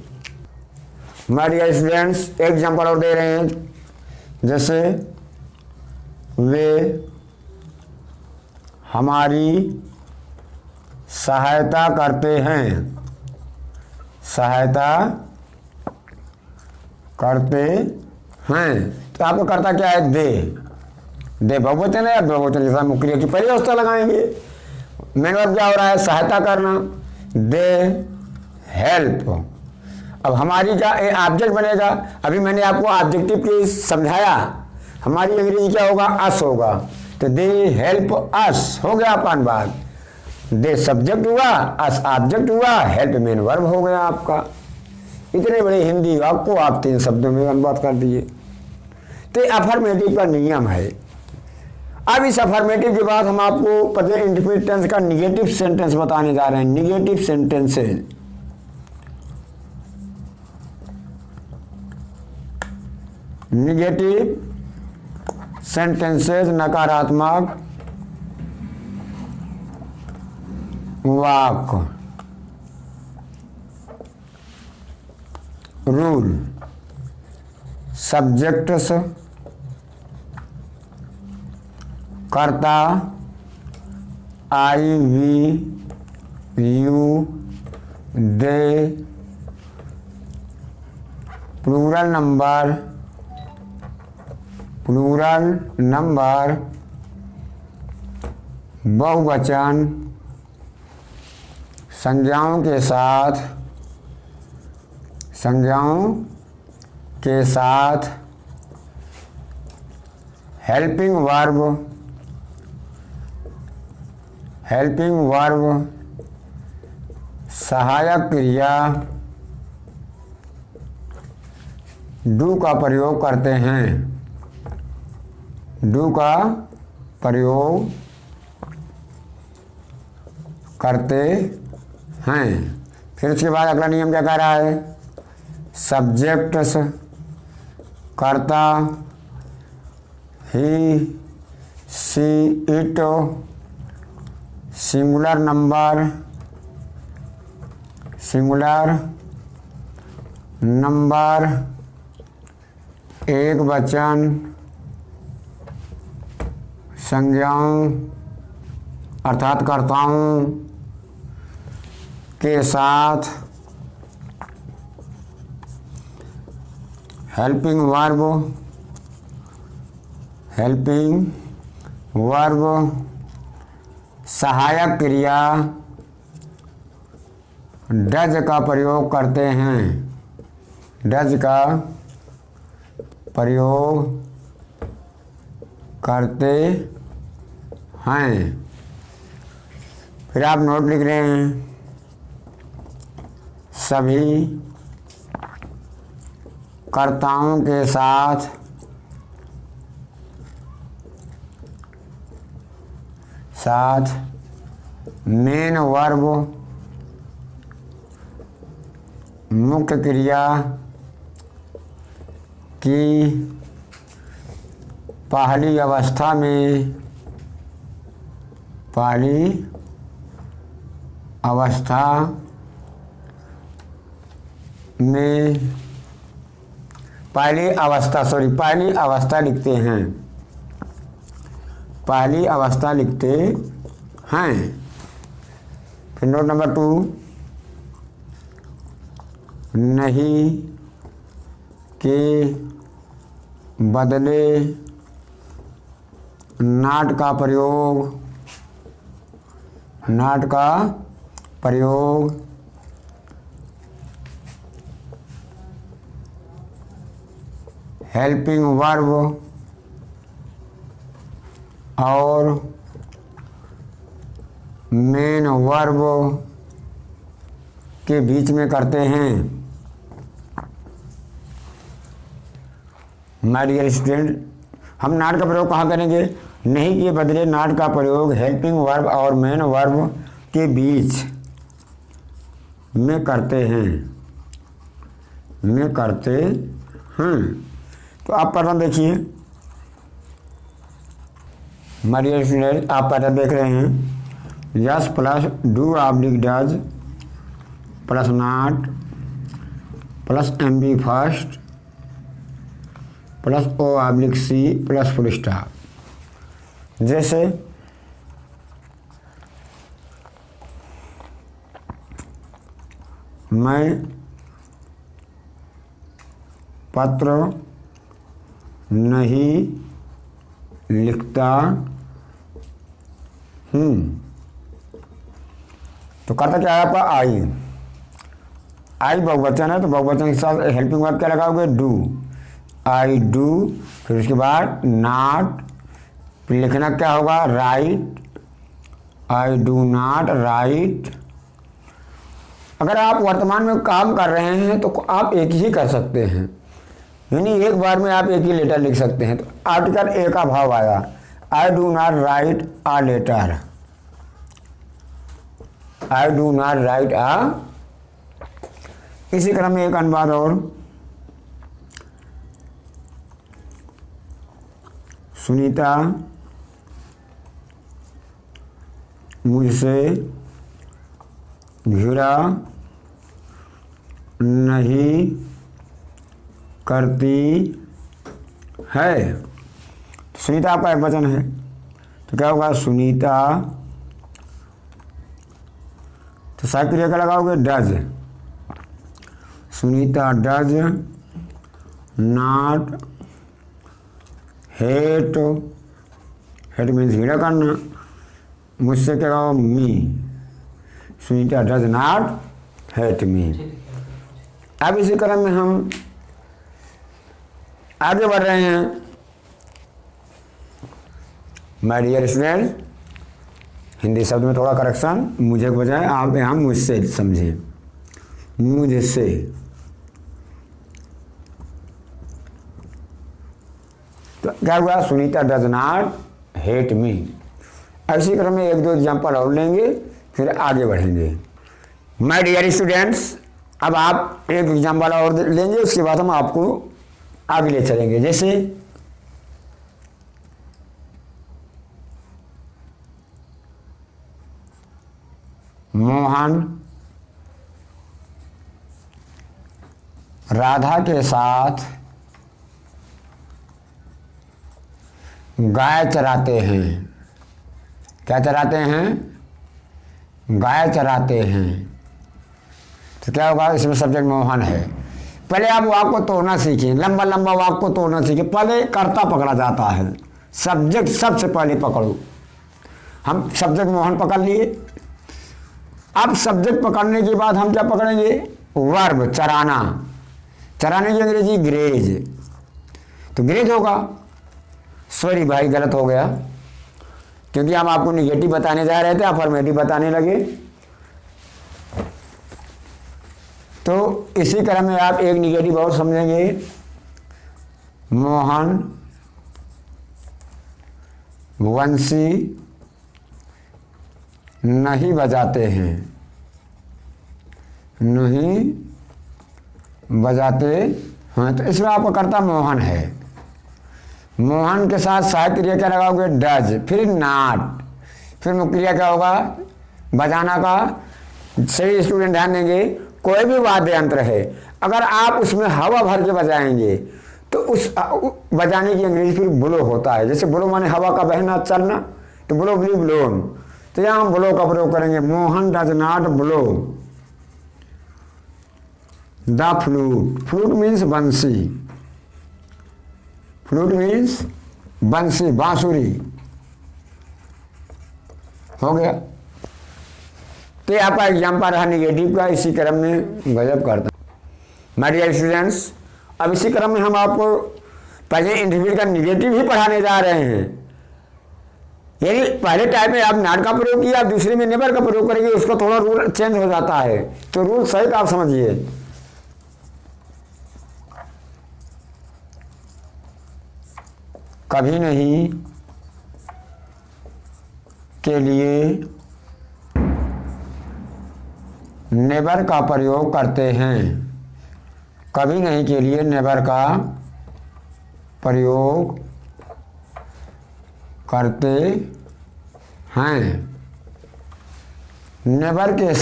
माय डियर स्टूडेंट्स, एक एग्जांपल और दे रहे हैं, जैसे वे हमारी सहायता करते हैं, सहायता करते हैं, तो आपको कर्ता क्या है? दे बहुवचन है, बहुवचन के साथ मुख्य क्रिया की पहली अवस्था लगाएंगे। मेन वर्ब क्या हो रहा है? सहायता करना, दे हेल्प। अब हमारी का ए ऑब्जेक्ट बनेगा, अभी मैंने आपको ऑब्जेक्टिव की समझाया, हमारी अंग्रेजी क्या होगा? अस होगा, तो दे हेल्प अस हो गया अपन बात। दे सब्जेक्ट हुआ, अस ऑब्जेक्ट हुआ, हेल्प मेन वर्ब हो गया आपका। इतने बड़े हिंदी वाक्य को आप 3 शब्दों में अनुवाद कर दिए। तो अफर्मेटिव का नियम है। अब इस अफर्मेटिव के बाद हम आपको प्रेजेंट इंडेफिनिट टेंस का निगेटिव सेंटेंस बताने जा रहे हैं। निगेटिव सेंटेंसेज, निगेटिव सेंटेंसेज नकारात्मक वाक्य। रूल सब्जेक्ट्स, कर्ता I we you they, plural number बहुवचन संज्ञाओं के साथ हेल्पिंग वर्ब सहायक क्रिया डू का प्रयोग करते हैं। फिर उसके बाद अगला नियम क्या कह रहा है? सब्जेक्ट्स, कर्ता he she it, singular number एक वचन संज्ञाओं अर्थात कर्ताओं के साथ हेल्पिंग वर्ब सहायक क्रिया डज का प्रयोग करते हैं। फिर आप नोट लिख रहे हैं, सभी कर्ताओं के साथ मेन वर्ब मुख्य क्रिया की पहली अवस्था पहली अवस्था लिखते हैं। फिर नोट नंबर 2, नहीं के बदले नाट का प्रयोग हेल्पिंग वर्ब और मेन वर्ब के बीच में करते हैं। माय डियर स्टूडेंट, हम नाट का प्रयोग कहाँ करेंगे? नहीं के बदले नाट का प्रयोग हेल्पिंग वर्ब और मेन वर्ब के बीच में करते हैं। तो आप पैटर्न देखिए। माय डियर स्टूडेंट, आप पैटर्न देख रहे हैं। S plus do oblique does plus not plus M B first plus O oblique C plus full stop. जैसे मैं पत्र नहीं लिखता हूँ, तो करता क्या है आपका? आई बहुवचन है, तो बहुवचन के साथ हेल्पिंग वर्ब क्या लगाओगे? डू। I do. फिर उसके बाद नॉट, फिर लिखना क्या होगा? Right. I do not right. अगर आप वर्तमान में काम कर रहे हैं तो आप एक ही कर सकते हैं, यानी एक बार में आप एक ही लेटर लिख सकते हैं। तो आर्टिकल ए का भाव आया, I do not write a letter. I do not write a. इसी क्रम में एक अनुवाद और, सुनीता मुझसे घृणा नहीं करती है, सुनीता आपका एक वचन है, तो क्या होगा सुनीता, तो सहायक क्रिया का लगाओगे does, Sunita does not hate, hate means घृणा करना, मुझसे क्या कहो me, Sunita does not hate me. अब इसी क्रम में हम आगे बढ़ रहे हैं। माय डियर स्टूडेंट, हिंदी शब्द में थोड़ा करेक्शन, मुझे के बजाय आप यहाँ मुझसे समझें, मुझसे। तो क्या हुआ सुनीता डज नॉट हेट मी। इसी क्रम में एक दो एग्जाम्पल और लेंगे, फिर आगे बढ़ेंगे। माय डियर स्टूडेंट्स, अब आप एक एग्जाम्पल और लेंगे, उसके बाद हम आपको आगे ले चलेंगे। जैसे मोहन राधा के साथ गाय चराते हैं। क्या चराते हैं? गाय चराते हैं। तो क्या होगा, इसमें सब्जेक्ट मोहन है। पहले आप वाक्य को तोड़ना सीखें, लंबा लंबा वाक्य को तोड़ना सीखें। पहले कर्ता पकड़ा जाता है, सब्जेक्ट सबसे पहले पकड़ो। हम सब्जेक्ट मोहन पकड़ लिए, अब सब्जेक्ट पकड़ने के बाद हम क्या पकड़ेंगे? वर्ब चराना। चराने की अंग्रेजी ग्रेज, तो ग्रेज होगा। सॉरी भाई, गलत हो गया, क्योंकि हम आपको निगेटिव बताने जा रहे थे, अफर्मेटिव बताने लगे। तो इसी क्रम में आप एक निगेटिव और समझेंगे। मोहन वंशी नहीं बजाते हैं, नहीं बजाते हैं। तो इसमें आपका कर्ता मोहन है। मोहन के साथ सहायक क्रिया क्या लगाओगे? डज, फिर नॉट, फिर मुख्य क्रिया क्या होगा? बजाना का। सही स्टूडेंट ध्यान देंगे, कोई भी वाद्य यंत्र है, अगर आप उसमें हवा भर के बजाएंगे तो उस बजाने की अंग्रेजी फिर ब्लो होता है। जैसे ब्लो माने हवा का बहना, चलना, तो ब्लो ब्ली ब्लोन। तो यहाँ हम ब्लो का प्रयोग करेंगे। Mohan does not blow the flute. Flute means बंसी, फ्लूट मीन्स बंसी, बांसुरी। हो गया। तो आपका एग्जाम्पल रहा निगेटिव का। इसी क्रम में गजब करता। माय डियर स्टूडेंट्स, अब इसी क्रम में हम आपको पहले इंडिविजुअल का निगेटिव ही पढ़ाने जा रहे हैं। यानी पहले टाइप में आप नॉट का प्रयोग किया, आप दूसरे में नेवर का प्रयोग करेंगे, उसका थोड़ा रूल चेंज हो जाता है। तो रूल सही आप समझिए। कभी नहीं के लिए नेवर का प्रयोग करते हैं। कभी नहीं के लिए नेवर का प्रयोग करते हैं। नेवर के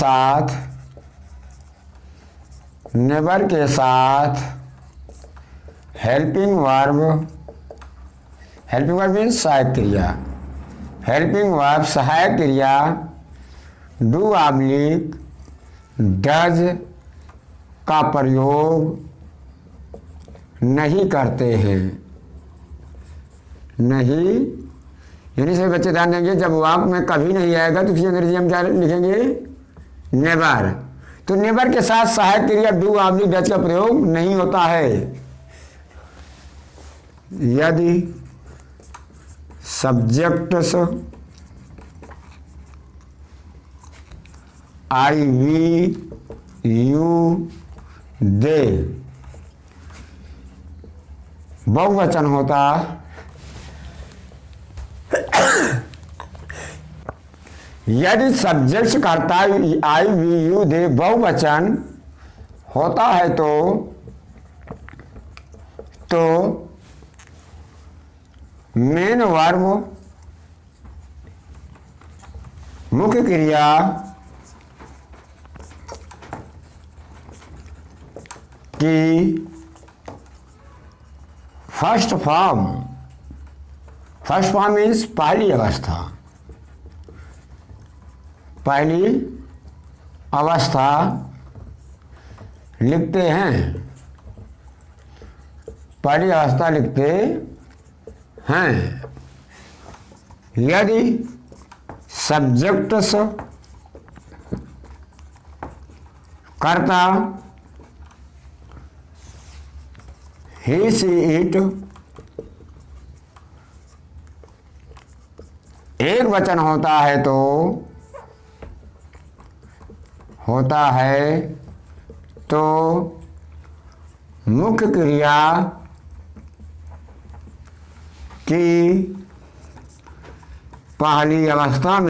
साथ helping verb, helping verb means सहायक क्रिया, हेल्पिंग वर्ब सहायक क्रिया डू ऑब्लिक डज का प्रयोग नहीं करते हैं। नहीं, यानी सभी बच्चे ध्यान देंगे, जब वाक्य में कभी नहीं आएगा तो उसकी अंग्रेजी हम क्या लिखेंगे? नेवर। तो नेवर के साथ सहायक क्रिया डू ऑब्लिक डज का प्रयोग नहीं होता है। यदि subjects I we you they बहुवचन होता, यदि सब्जेक्ट करता आई वी यू दे बहुवचन होता है तो मेन वर्ब मुख्य क्रिया की first form, first form means पहली अवस्था, पहली अवस्था लिखते हैं, पहली अवस्था लिखते हैं। यदि सब्जेक्ट्स कर्ता ही सी इट एक वचन होता है तो मुख्य क्रिया की पहली अवस्था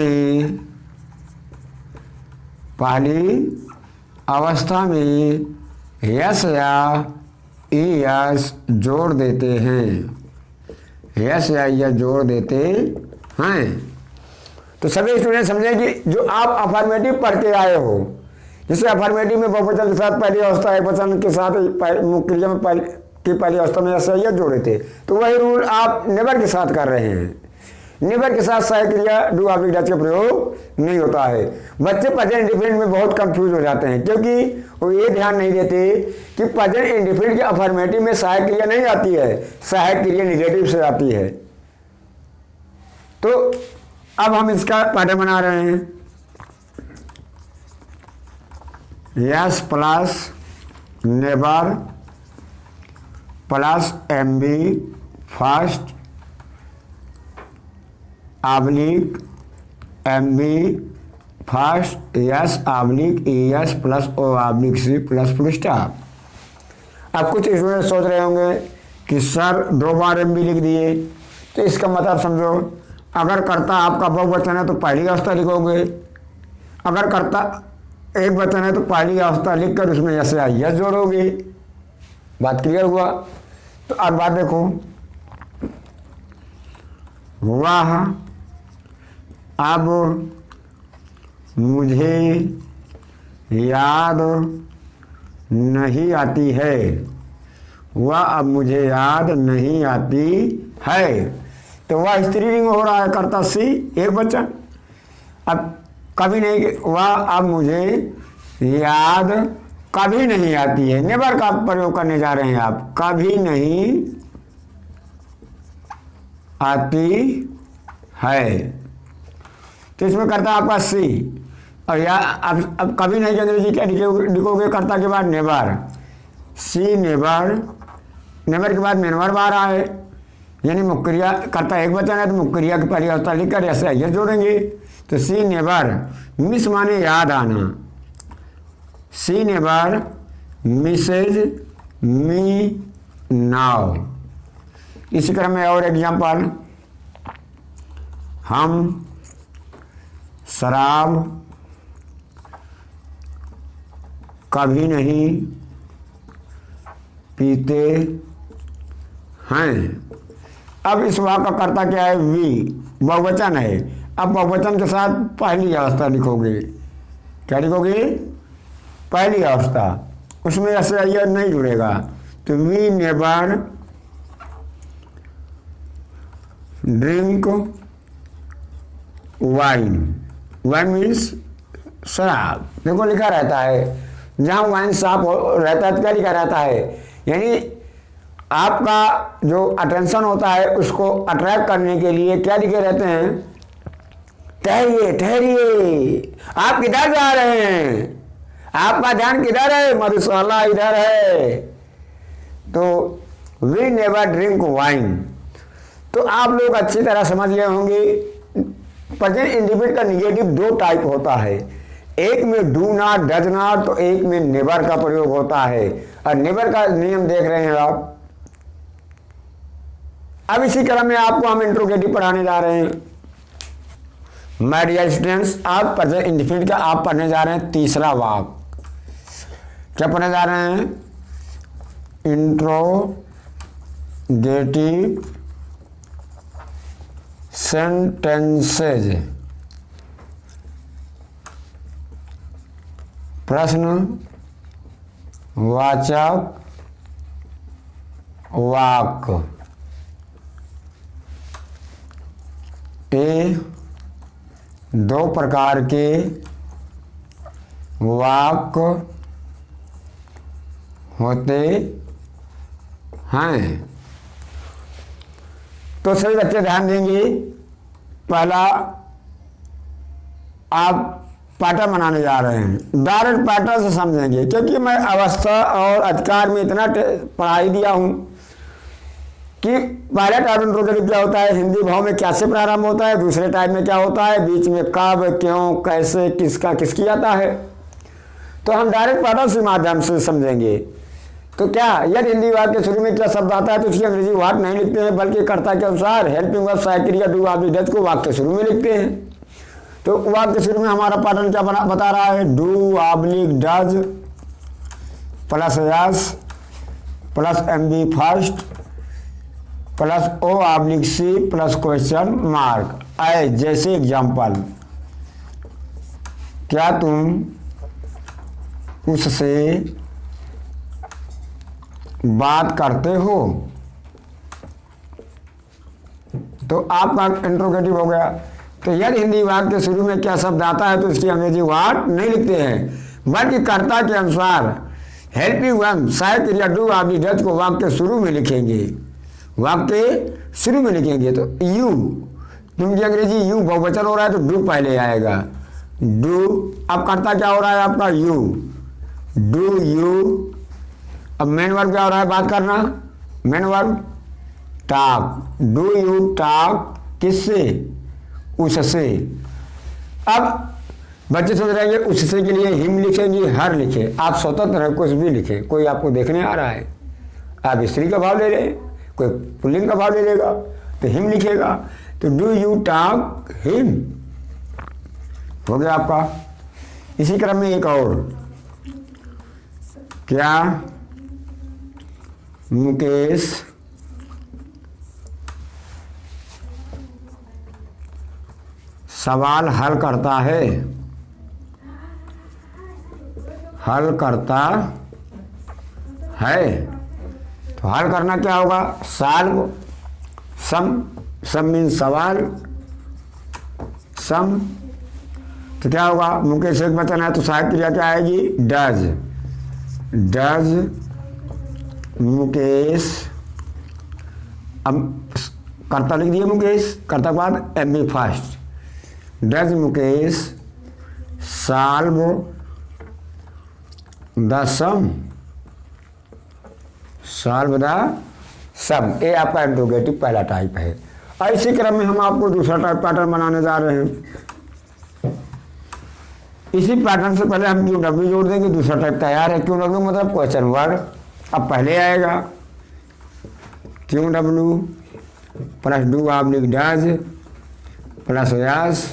में यस या ईएस जोड़ देते हैं, यस या ईएस जोड़ देते हैं। तो सभी स्टूडेंट समझें कि जो आप अफर्मेटिव पढ़ के आए हो, जैसे अफर्मेटिव में बहुवचन के साथ पहली अवस्था, एक वचन के साथ मुख्य क्रिया में पहली अवस्था में यस या ईएस जोड़े थे, तो वही रूल आप नेवर के साथ कर रहे हैं। नेवर के साथ सहायक क्रिया डू ऑब्लिक डज का प्रयोग नहीं होता है। बच्चे प्रेजेंट इंडिफिनिट में बहुत कंफ्यूज हो जाते हैं, क्योंकि वो ये ध्यान नहीं देते कि प्रेजेंट इंडिफिनिट के अफर्मेटिव में सहायक क्रिया नहीं आती है, सहायक क्रिया निगेटिव से आती है। तो अब हम इसका पैटर्न बना रहे हैं। S plus never plus M B first oblique M B first S oblique E S plus O oblique C plus full stop. अब कुछ स्टूडेंट सोच रहे होंगे कि सर 2 बार एमबी लिख दिए, तो इसका मतलब समझो, अगर कर्ता आपका बहुवचन है तो पहली अवस्था लिखोगे, अगर कर्ता एक वचन है तो पहली अवस्था लिखकर उसमें यस या ईएस जोड़ोगे। बात क्लियर हुआ? तो अब बात देखो, वाह अब मुझे याद नहीं आती है, वह अब मुझे याद नहीं आती है। तो वह स्त्रीलिंग हो रहा है, कर्ता सी एक वचन। अब कभी नहीं, वह अब मुझे याद कभी नहीं आती है, नेवर का प्रयोग करने जा रहे हैं आप, कभी नहीं आती है। तो इसमें करता आपका सी, और या अब कभी नहीं, अंग्रेजी क्या लिखोगे कर्ता के बाद नेवर, सी नेवर, नेवर के बाद मेनवर बार आए, यानी मुख्य क्रिया, कर्ता एक वचन है तो मुख्य क्रिया की पहली अवस्था लिखकर ऐसे आइए जोड़ेंगे। तो सी नेवर, मिस माने याद आना, सी नेवर मिसेज मी नाउ। इसी क्रम में और एग्जाम्पल, हम शराब कभी नहीं पीते हैं। अब इस वाक्य का कर्ता क्या है? वी, बहुवचन है। अब बहुवचन के साथ पहली अवस्था लिखोगे, क्या लिखोगे? पहली अवस्था, उसमें ऐसे आइए नहीं जुड़ेगा। तो we never drink wine, wine means शराब। देखो लिखा रहता है, जहाँ वाइन साफ रहता है तो क्या लिखा रहता है, यानी आपका जो अटेंशन होता है उसको अट्रैक्ट करने के लिए क्या लिखे रहते हैं? ठहरिए ठहरिए, आप किधर जा रहे हैं, आपका ध्यान किधर है? मधुशाला इधर है। तो वी नेवर ड्रिंक वाइन। तो आप लोग अच्छी तरह समझ गए होंगे, प्रेजेंट इंडिफिनिट का निगेटिव 2 टाइप होता है, एक में डू नॉट डज नॉट, तो एक में नेवर का प्रयोग होता है। और नेवर का नियम देख रहे हैं आप। अब इसी क्रम में आपको हम इंट्रोगेटिव पढ़ाने जा रहे हैं। माय डियर स्टूडेंट्स, आप प्रेजेंट इंडिफिनिट का आप पढ़ने जा रहे हैं तीसरा वाक्य। क्या पढ़ने जा रहे हैं? इंट्रोगेटिव सेंटेंसेज, प्रश्न वाचक वाक्य। ये दो प्रकार के वाक्य होते हैं। तो सभी बच्चे ध्यान देंगे। पहला आप पैटर्न बनाने जा रहे हैं, डायरेक्ट पैटर्न से समझेंगे, क्योंकि मैं अवस्था और अधिकार में इतना पढ़ाई दिया हूं कि पहले टाइप इंट्रोगेटिव क्या होता है, हिंदी भाव में कैसे प्रारंभ होता है, दूसरे टाइप में क्या होता है, बीच में कब, क्यों, कैसे, किसका किसकी आता है। तो हम डायरेक्ट पैटर्न के माध्यम से समझेंगे। तो क्या यदि हिंदी वाक्य के शुरू में क्या शब्द आता है तो उसकी अंग्रेजी वाक्य नहीं लिखते हैं, बल्कि कर्ता के अनुसार हेल्पिंग वर्ब साइकिल क्रिया डू ऑब्लिक डज को वाक्य के शुरू में लिखते हैं। तो वाक्य के शुरू में हमारा पैटर्न क्या बता रहा है, do oblique does plus S plus M B first plus O oblique C plus question mark. आए जैसे एग्जाम्पल, क्या तुम उससे बात करते हो, तो आपका इंट्रोगेटिव हो गया। तो यदि हिंदी वाक्य के शुरू में क्या शब्द आता है तो उसकी अंग्रेजी वाक्य नहीं लिखते हैं, बल्कि कर्ता के अनुसार हेल्पिंग वर्ब सहायक क्रिया डू ऑब्लिक डज को वाक्य के शुरू में लिखेंगे, वाक्य के शुरू में लिखेंगे। तो यू, तुम की अंग्रेजी यू बहुवचन हो रहा है तो डू पहले आएगा, डू। अब कर्ता क्या हो रहा है आपका, यू, डू यू। अब मेन वर्ब क्या हो रहा है, बात करना, main verb talk, do you talk किससे, उससे। अब बच्चे सोच रहे हैं उससे के लिए हिम लिखेंगे, हर लिखे, आप स्वतंत्र है, कुछ भी लिखे, कोई आपको देखने आ रहा है, आप स्त्री का भाव ले रहे हैं, कोई पुल्लिंग का भाव ले लेगा तो हिम लिखेगा। तो डू यू टॉक हिम हो गया आपका। इसी क्रम में एक और, क्या मुकेश सवाल हल करता है, हल करता है। तो हल करना क्या होगा, सॉल्व, सम मीन सवाल, सम। तो क्या होगा, मुकेश एक वचन है तो सहायक क्रिया क्या आएगी, डज, डज मुकेश। अब कर्ता लिख दिए मुकेश, कर्ता के बाद M B first, does Mukesh solve the sum, solve the sum. ये आपका इंट्रोगेटिव पहला टाइप है। और इसी क्रम में हम आपको दूसरा टाइप पैटर्न बनाने जा रहे हैं। इसी पैटर्न से पहले हम क्यू डब्ल्यू जोड़ देंगे, दूसरा टाइप तैयार है। क्यू डब्ल्यू मतलब क्वेश्चन वर्ड। अब पहले आएगा Q W plus do oblique does plus S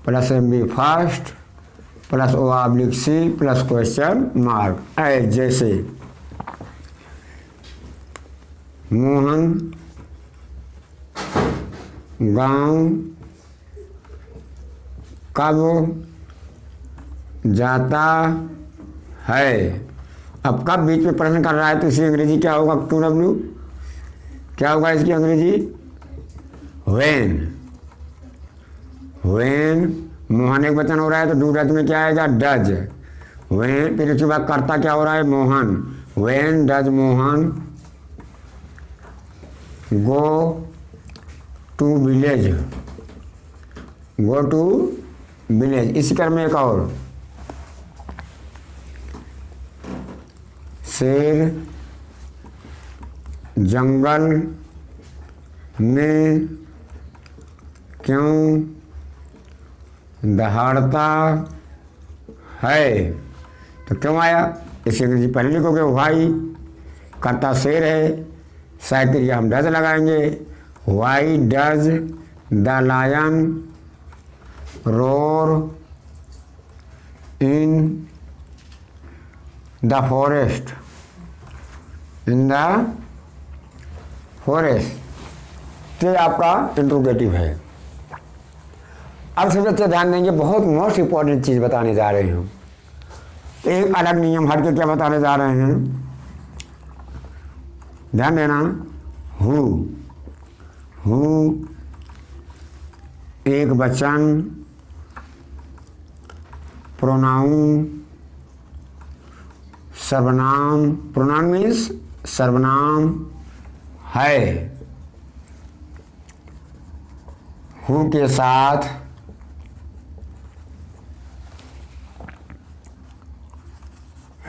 plus M B first plus O oblique C plus question mark. जैसे मोहन गांव कब जाता है। अब कब बीच में प्रश्न कर रहा है तो इसकी अंग्रेजी क्या होगा, टू डब्ल्यू क्या होगा इसकी अंग्रेजी, व्हेन। व्हेन मोहन एक वचन हो रहा है तो डू डज में क्या आएगा, डज। व्हेन, फिर उसके बाद कर्ता क्या हो रहा है, Mohan. When does Mohan go to village, go to village. इसी क्रम में एक और, शेर जंगल में क्यों दहाड़ता है। तो क्यों आया, इसी अंग्रेजी पहले लिखोगे भाई, कर्ता शेर है, सहायक क्रिया हम डज लगाएंगे। Why does the lion roar in the forest, in the forest. ये आपका इंट्रोगेटिव है। अब सब बच्चे ध्यान देंगे, बहुत मोस्ट इंपॉर्टेंट चीज़ बताने जा रहे हैं हम। एक अलग नियम हट के क्या बताने जा रहे हैं, ध्यान देना। हु एक वचन, प्रोनाउन, सर्वनाम, प्रोनाउन मीन्स सर्वनाम है, हु के साथ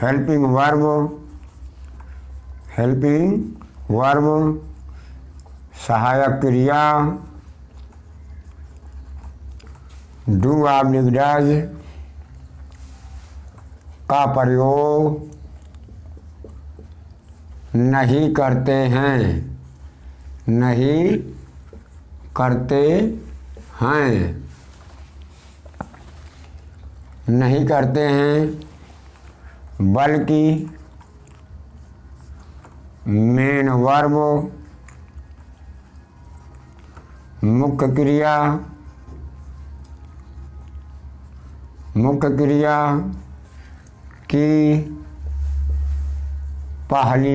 हेल्पिंग वर्ब, सहायक क्रिया, डू ऑब्लिक डज का प्रयोग नहीं करते हैं, बल्कि मेन वर्ब, मुख्य क्रिया की पहली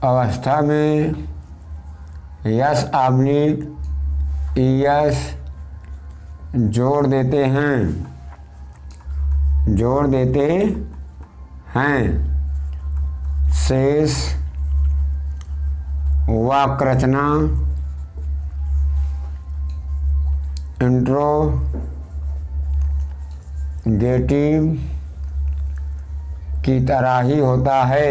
अवस्था में यस ऑब्लिक ईएस जोड़ देते हैं, शेष वाक्य रचना इंट्रोगेटिव की तरह ही होता है।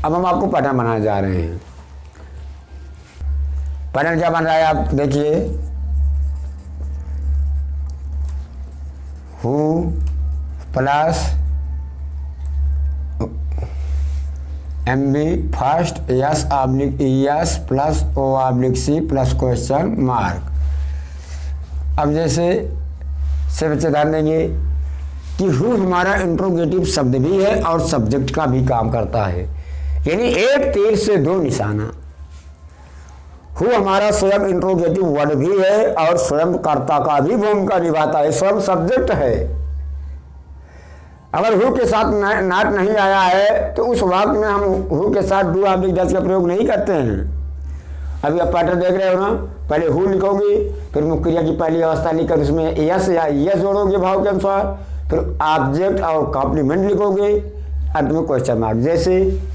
अब हम आपको पैटर्न बनाने जा रहे हैं। पैटर्न क्या बन रहा है आप देखिए, who plus MB first S oblique ES plus O oblique C plus question mark. अब जैसे से बच्चे ध्यान देंगे कि हु हमारा इंट्रोगेटिव शब्द भी है और सब्जेक्ट का भी काम करता है, यानी एक तीर से दो निशाना। हु हमारा स्वयं इंट्रोगेटिव वर्ड भी है और स्वयं कर्ता का भी भूमिका निभाता है, स्वयं सब्जेक्ट है। अगर हु के साथ नाट नहीं आया है तो उस वाक्य में हम हु के साथ डू ऑब्लिक डज का प्रयोग नहीं करते हैं। अभी आप पैटर्न देख रहे हो ना, पहले हु लिखोगे, फिर मुख्य क्रिया की पहली अवस्था लिखकर उसमें यस या यस जोड़ोगे भाव के अनुसार, फिर ऑब्जेक्ट और कॉम्प्लीमेंट लिखोगे, अंत में क्वेश्चन मार्क। जैसे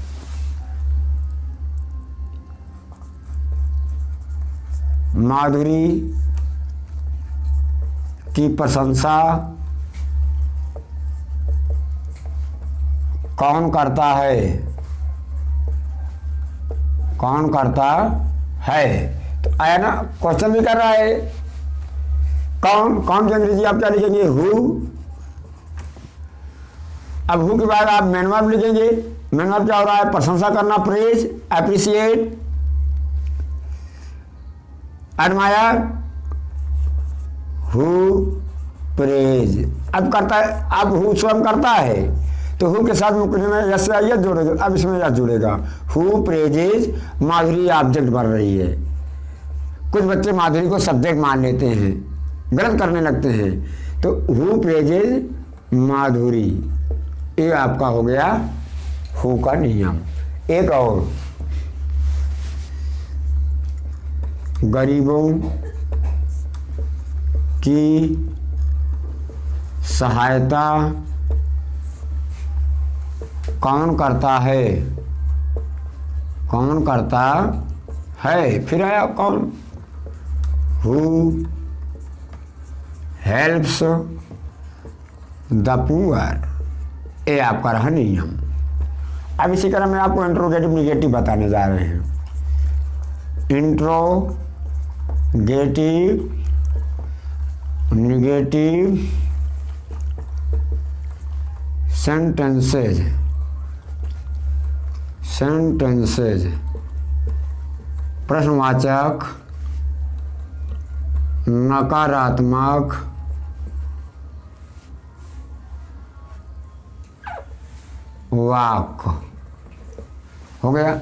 माधुरी की प्रशंसा कौन करता है, तो आया ना, क्वेश्चन भी कर रहा है। कौन की अंग्रेजी आप क्या लिखेंगे, हु। अब हु के बाद आप मेन वर्ब लिखेंगे। मेन वर्ब क्या हो रहा है, प्रशंसा करना, praise, appreciate, admire, who praise. अब करता है, अब हु स्वयं करता है तो हु के साथ मुक्ति में यस या यस जोड़ेगा, अब इसमें यस जुड़ेगा। हु प्रेजेज, माधुरी ऑब्जेक्ट बन रही है। कुछ बच्चे माधुरी को सब्जेक्ट मान लेते हैं, गलत करने लगते हैं, तो हु प्रेजेज माधुरी, ये आपका हो गया हु का नियम। एक और, गरीबों की सहायता कौन करता है, फिर आया कौन, हु हेल्प्स द पुअर, ये आपका रहा नियम। अब इसी क्रम में आपको इंट्रोगेटिव निगेटिव बताने जा रहे हैं। इंट्रोगेटिव निगेटिव सेंटेंसेज प्रश्नवाचक, नकारात्मक, वाक्य हो गया।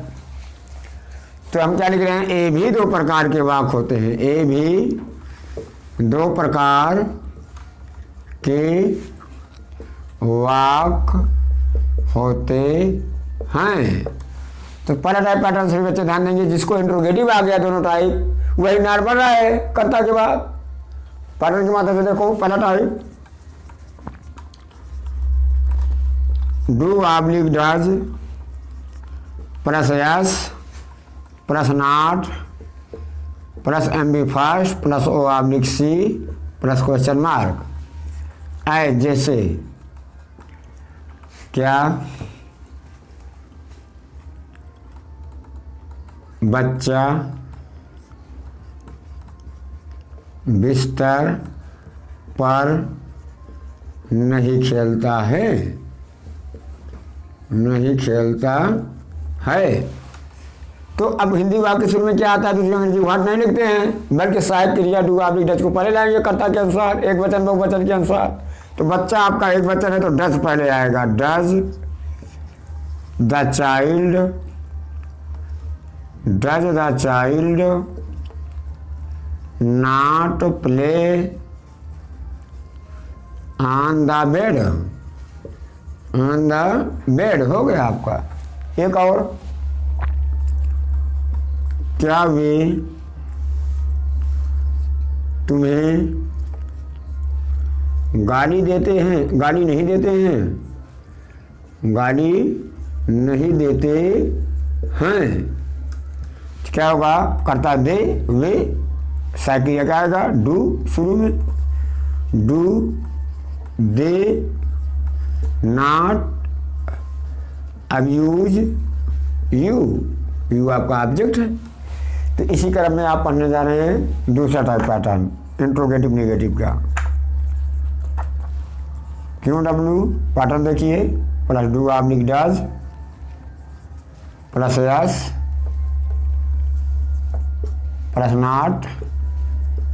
तो हम क्या लिख रहे हैं, ए भी दो प्रकार के वाक्य होते हैं, ए भी दो प्रकार के वाक होते हैं। तो पहला टाइप पैटर्न से बच्चे ध्यान देंगे, जिसको इंट्रोगेटिव आ गया दोनों टाइप वही नॉर्मल रहा है कर्ता के बाद। पैटर्न की मात्रा से देखो, पहला type do oblique does plus S plus not plus M B first plus O oblique C plus question mark. जैसे क्या बच्चा बिस्तर पर नहीं खेलता है, नहीं खेलता है। तो अब हिंदी वाक्य शुरू में क्या आता है, दूसरी अंग्रेजी वर्ड नहीं लिखते हैं, बल्कि सहायक क्रिया डू ऑब्लिक डज को पहले लाएंगे कर्ता के अनुसार, एक वचन बहुवचन के अनुसार। तो बच्चा आपका एक वचन है तो डज पहले आएगा, does the child, does the child not play on the bed, on the bed हो गया आपका। एक और, क्या वे तुम्हें गाली देते हैं, गाली नहीं देते हैं, गाली नहीं देते हैं। क्या होगा, कर्ता दे वे, साइकिल क्या आएगा, डू शुरू में, do they not abuse you, you आपका ऑब्जेक्ट है। तो इसी क्रम में आप पढ़ने जा रहे हैं दूसरा टाइप पैटर्न इंट्रोगेटिव नेगेटिव का। क्यों डब्ल्यू पैटर्न देखिए, plus do oblique does plus S plus not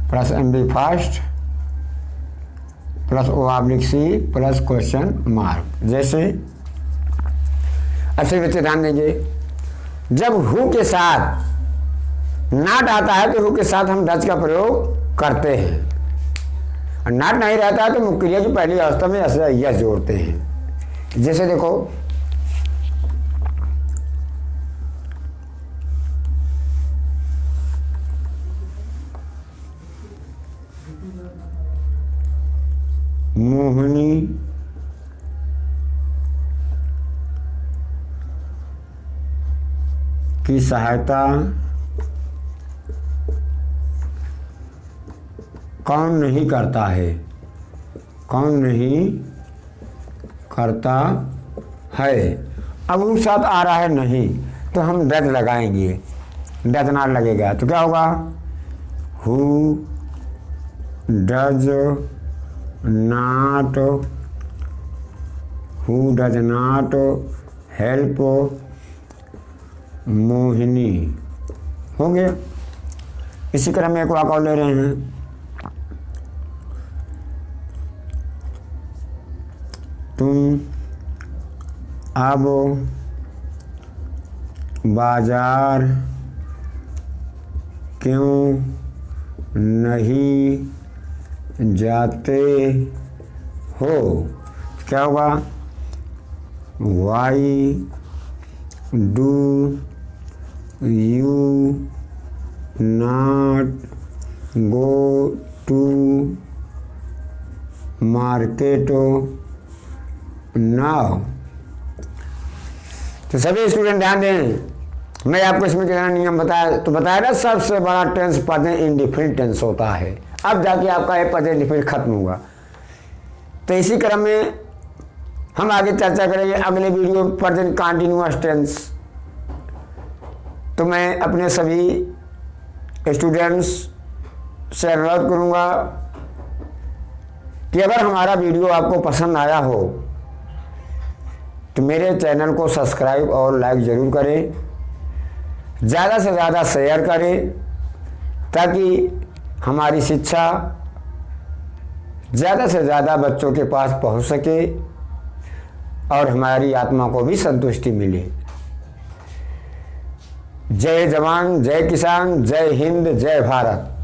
plus M B first plus O oblique C plus question mark. जैसे अच्छे बच्चे ध्यान देंगे, जब हु के साथ नॉट आता है तो हु के साथ हम डज का प्रयोग करते हैं, और नॉट नहीं रहता है तो मुख्य क्रिया की पहली अवस्था में ऐसे यस जोड़ते हैं। जैसे देखो, मोहिनी की सहायता कौन नहीं करता है, कौन नहीं करता है। अब उस साथ आ रहा है नहीं तो हम डज लगाएंगे, डज नॉट लगेगा तो क्या होगा, who does not, who does not help Mohini, हो गया। इसी क्रम में एक वाक्य और ले रहे हैं, तुम अब बाजार क्यों नहीं जाते हो, क्या होगा, why do you not go to market now. तो सभी स्टूडेंट ध्यान दें, मैं आपको इसमें क्या नियम बताया तो बताया ना, सबसे बड़ा टेंस प्रेजेंट इंडिफिनिट टेंस होता है। अब जाके आपका ये प्रेजेंट इंडिफिनिट खत्म होगा। तो इसी क्रम में हम आगे चर्चा करेंगे अगले वीडियो प्रेजेंट कंटिन्यूअस टेंस। तो मैं अपने सभी स्टूडेंट्स से अनुरोध करूँगा कि अगर हमारा वीडियो आपको पसंद आया हो तो मेरे चैनल को सब्सक्राइब और लाइक ज़रूर करें, ज़्यादा से ज़्यादा शेयर करें, ताकि हमारी शिक्षा ज़्यादा से ज़्यादा बच्चों के पास पहुंच सके और हमारी आत्मा को भी संतुष्टि मिले। जय जवान, जय किसान, जय हिंद, जय भारत।